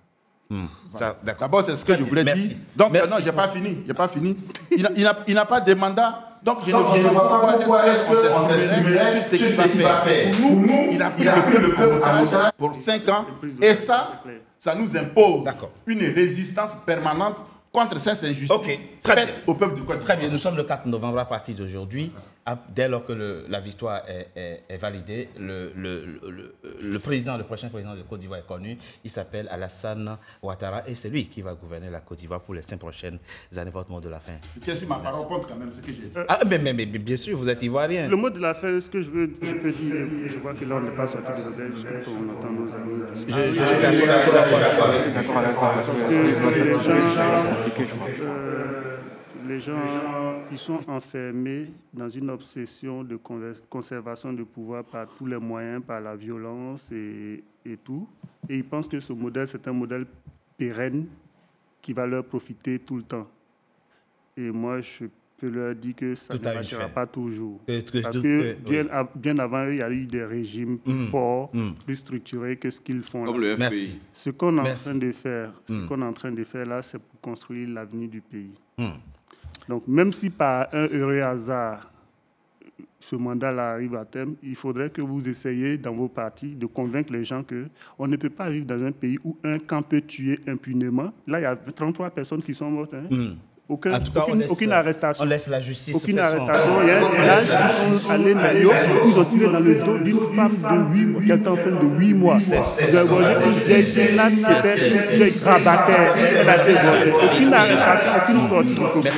Voilà. D'abord, c'est ce que je voulais dire. Donc, non, je n'ai pas fini. Il n'a pas de mandat. Donc, je ne vois pas pourquoi est-ce qu'on s'estimerait sur ce qu'il va faire. Pour nous, il a pris le peuple en otage pour 5 ans. Et ça nous impose une résistance permanente contre ces injustices faites au peuple de Côte d'Ivoire. Très bien, nous sommes le 4 novembre à partir d'aujourd'hui. Dès lors que la victoire est validée, le prochain président de Côte d'Ivoire est connu. Il s'appelle Alassane Ouattara et c'est lui qui va gouverner la Côte d'Ivoire pour les 5 prochaines années. Votre mot de la fin. Bien sûr, ma parole compte quand même ce que j'ai dit. Mais bien sûr, vous êtes ivoirien. Le mot de la fin, ce que je peux dire, je vois que là on n'est pas sorti de l'auberge, quand on entend nos amis. Je suis d'accord les gens, ils sont enfermés dans une obsession de conservation de pouvoir par tous les moyens, par la violence et tout. Et ils pensent que ce modèle, c'est un modèle pérenne qui va leur profiter tout le temps. Et moi, je peux leur dire que ça ne marchera pas toujours. Parce que bien avant, il y a eu des régimes plus forts, plus structurés que ce qu'ils font là. Comme le FPI. Merci. Ce qu'on est en train de faire, là, c'est pour construire l'avenir du pays. Donc, même si par un heureux hasard, ce mandat-là arrive à terme, il faudrait que vous essayiez dans vos partis de convaincre les gens qu'on ne peut pas vivre dans un pays où un camp peut tuer impunément. Là, il y a 33 personnes qui sont mortes. Aucune arrestation. On laisse la justice. Aucune arrestation. Il y a un village qui sont allés naïo, ils ont tiré dans le dos d'une femme de 8 mois, qui est enceinte de 8 mois. Aucune arrestation, aucune sortie du procureur.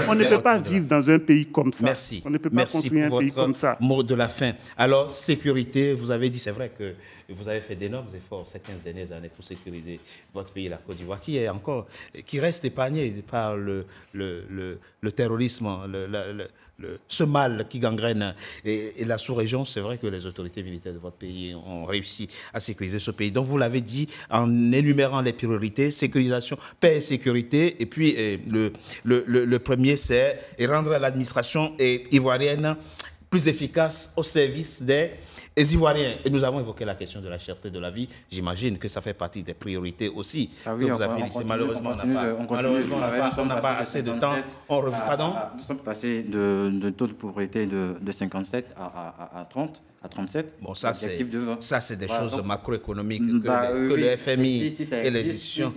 On ne peut pas vivre dans un pays comme ça. Merci. On ne peut pas construire un pays comme ça. Mot de la fin. Alors, sécurité, vous avez dit, c'est vrai que vous avez fait d'énormes efforts ces 15 dernières années pour sécuriser votre pays, la Côte d'Ivoire, qui reste épargné par le terrorisme, ce mal qui gangrène et la sous-région. C'est vrai que les autorités militaires de votre pays ont réussi à sécuriser ce pays. Donc, vous l'avez dit en énumérant les priorités, sécurisation, paix et sécurité. Et puis, le premier, c'est rendre l'administration ivoirienne plus efficace au service des Ivoiriens. Et nous avons évoqué la question de la cherté de la vie. J'imagine que ça fait partie des priorités aussi. Ah oui, malheureusement, on n'a pas assez de temps. Pardon ? Nous sommes passés de taux de pauvreté de 57 à 30. À 37. Bon, ça, c'est des choses macroéconomiques que le FMI et les institutions.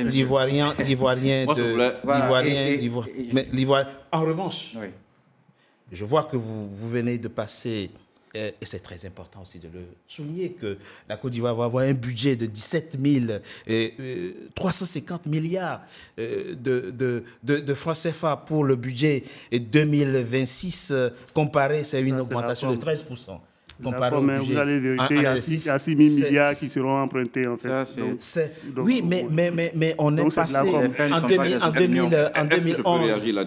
L'Ivoirien en revanche, oui. Je vois que vous venez de passer, et c'est très important aussi de le souligner, que la Côte d'Ivoire va avoir un budget de 17 350 milliards de francs CFA pour le budget 2026. Comparé, c'est une augmentation de 13%. Comparé au budget, vous allez vérifier, il y a 6 000 milliards qui seront empruntés en fait. Oui, mais on est passé en 2011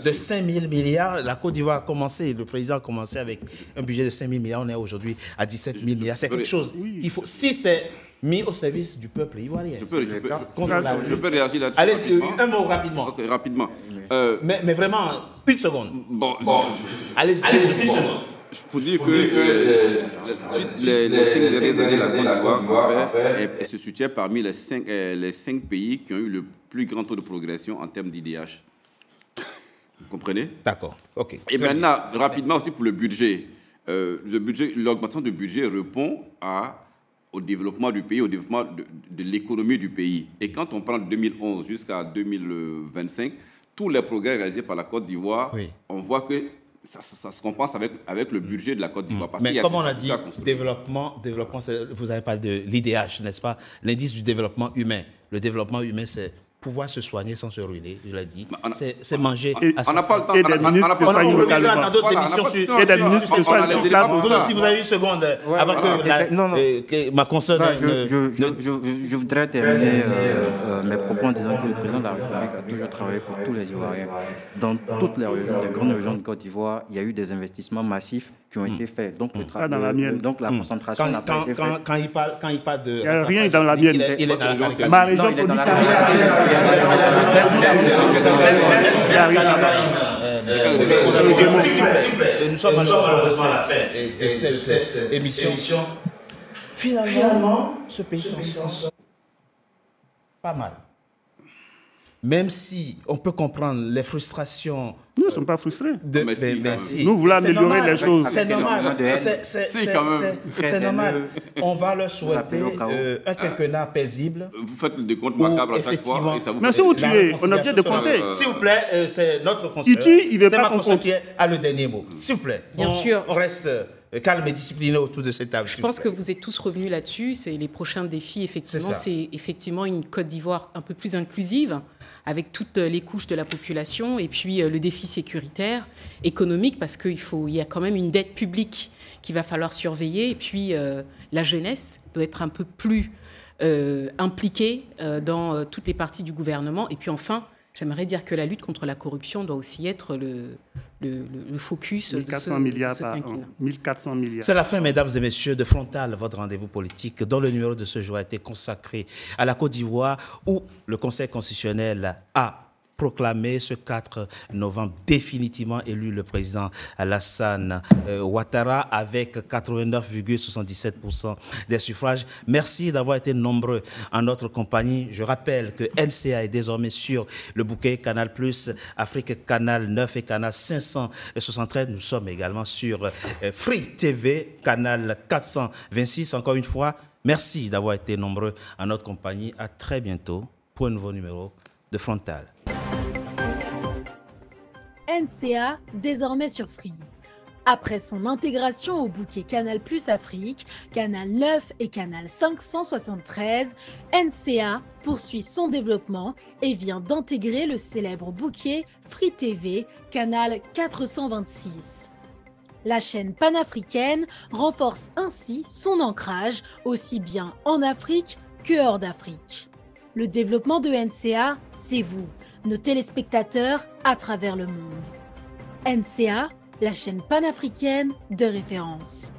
de 5 000 milliards. La Côte d'Ivoire a commencé, le président a commencé avec un budget de 5 000 milliards. On est aujourd'hui à 17 000 milliards. C'est quelque chose qu'il faut. Si c'est mis au service du peuple ivoirien. Je peux réagir là-dessus. Allez, un mot rapidement. Okay, rapidement. Mais vraiment, une seconde. Bon. Allez, une seconde. Je peux dire que les 5 dernières années, la Côte d'Ivoire se soutient parmi les 5 pays qui ont eu le plus grand taux de progression en termes d'IDH. Vous comprenez? D'accord, ok. Et maintenant, rapidement aussi pour le budget. L'augmentation du budget répond au développement du pays, au développement de l'économie du pays. Et quand on prend de 2011 jusqu'à 2025, tous les progrès réalisés par la Côte d'Ivoire, on voit que ça se compense avec le budget de la Côte d'Ivoire. Mais comme on a dit, développement vous avez parlé de l'IDH, n'est-ce pas? L'indice du développement humain. Le développement humain, c'est pouvoir se soigner sans se ruiner, je l'ai dit. C'est manger. On n'a pas le temps. Et des ministres on reviendra dans d'autres émissions sur... Et des ministres sur place. Vous aussi, vous avez une seconde avant que ma consoeur... Je voudrais terminer mes propos en disant que le président de la République a toujours travaillé pour tous les Ivoiriens. Dans toutes les régions, les grandes régions de Côte d'Ivoire, il y a eu des investissements massifs qui ont été faits. Donc, donc la concentration n'a pas été faite. Quand il parle de... Il n'y a rien dans la mienne. Il est dans la région. Ma région, il est dans la Merci. Nous sommes malheureusement à la fin de cette émission. Finalement, ce pays s'en sort pas mal. Même si on peut comprendre les frustrations... Nous ne sommes pas frustrés. Si. Nous voulons améliorer les choses. C'est normal. C'est normal. On va leur souhaiter un quinquennat paisible. Vous faites le décompte macabre à chaque fois. Mais si vous tuez, on a bien de compter. S'il vous plaît, c'est notre conseiller. Il tue, il ne veut pas qu'on compte. Qui a le dernier mot. S'il vous plaît. Bien sûr. On reste... calme et discipliné autour de cette table. Je pense que vous êtes tous revenus là-dessus. C'est les prochains défis, effectivement. C'est effectivement une Côte d'Ivoire un peu plus inclusive, avec toutes les couches de la population, et puis le défi sécuritaire, économique, parce qu'il y a quand même une dette publique qu'il va falloir surveiller, et puis la jeunesse doit être un peu plus impliquée dans toutes les parties du gouvernement. Et puis enfin, j'aimerais dire que la lutte contre la corruption doit aussi être le focus 1400 milliards par an. 1400 milliards. C'est la fin, mesdames et messieurs, de Frontal, votre rendez-vous politique, dont le numéro de ce jour a été consacré à la Côte d'Ivoire, où le Conseil constitutionnel a proclamé ce 4 novembre définitivement élu le président Alassane Ouattara avec 89,77% des suffrages. Merci d'avoir été nombreux en notre compagnie. Je rappelle que NCA est désormais sur le bouquet Canal+, Afrique Canal 9 et Canal 573. Nous sommes également sur Free TV, Canal 426. Encore une fois, merci d'avoir été nombreux en notre compagnie. À très bientôt pour un nouveau numéro de Frontal. NCA, désormais sur Free. Après son intégration au bouquet Canal+ Afrique, Canal 9 et Canal 573, NCA poursuit son développement et vient d'intégrer le célèbre bouquet Free TV, Canal 426. La chaîne panafricaine renforce ainsi son ancrage aussi bien en Afrique que hors d'Afrique. Le développement de NCA, c'est vous, nos téléspectateurs à travers le monde. NCA, la chaîne panafricaine de référence.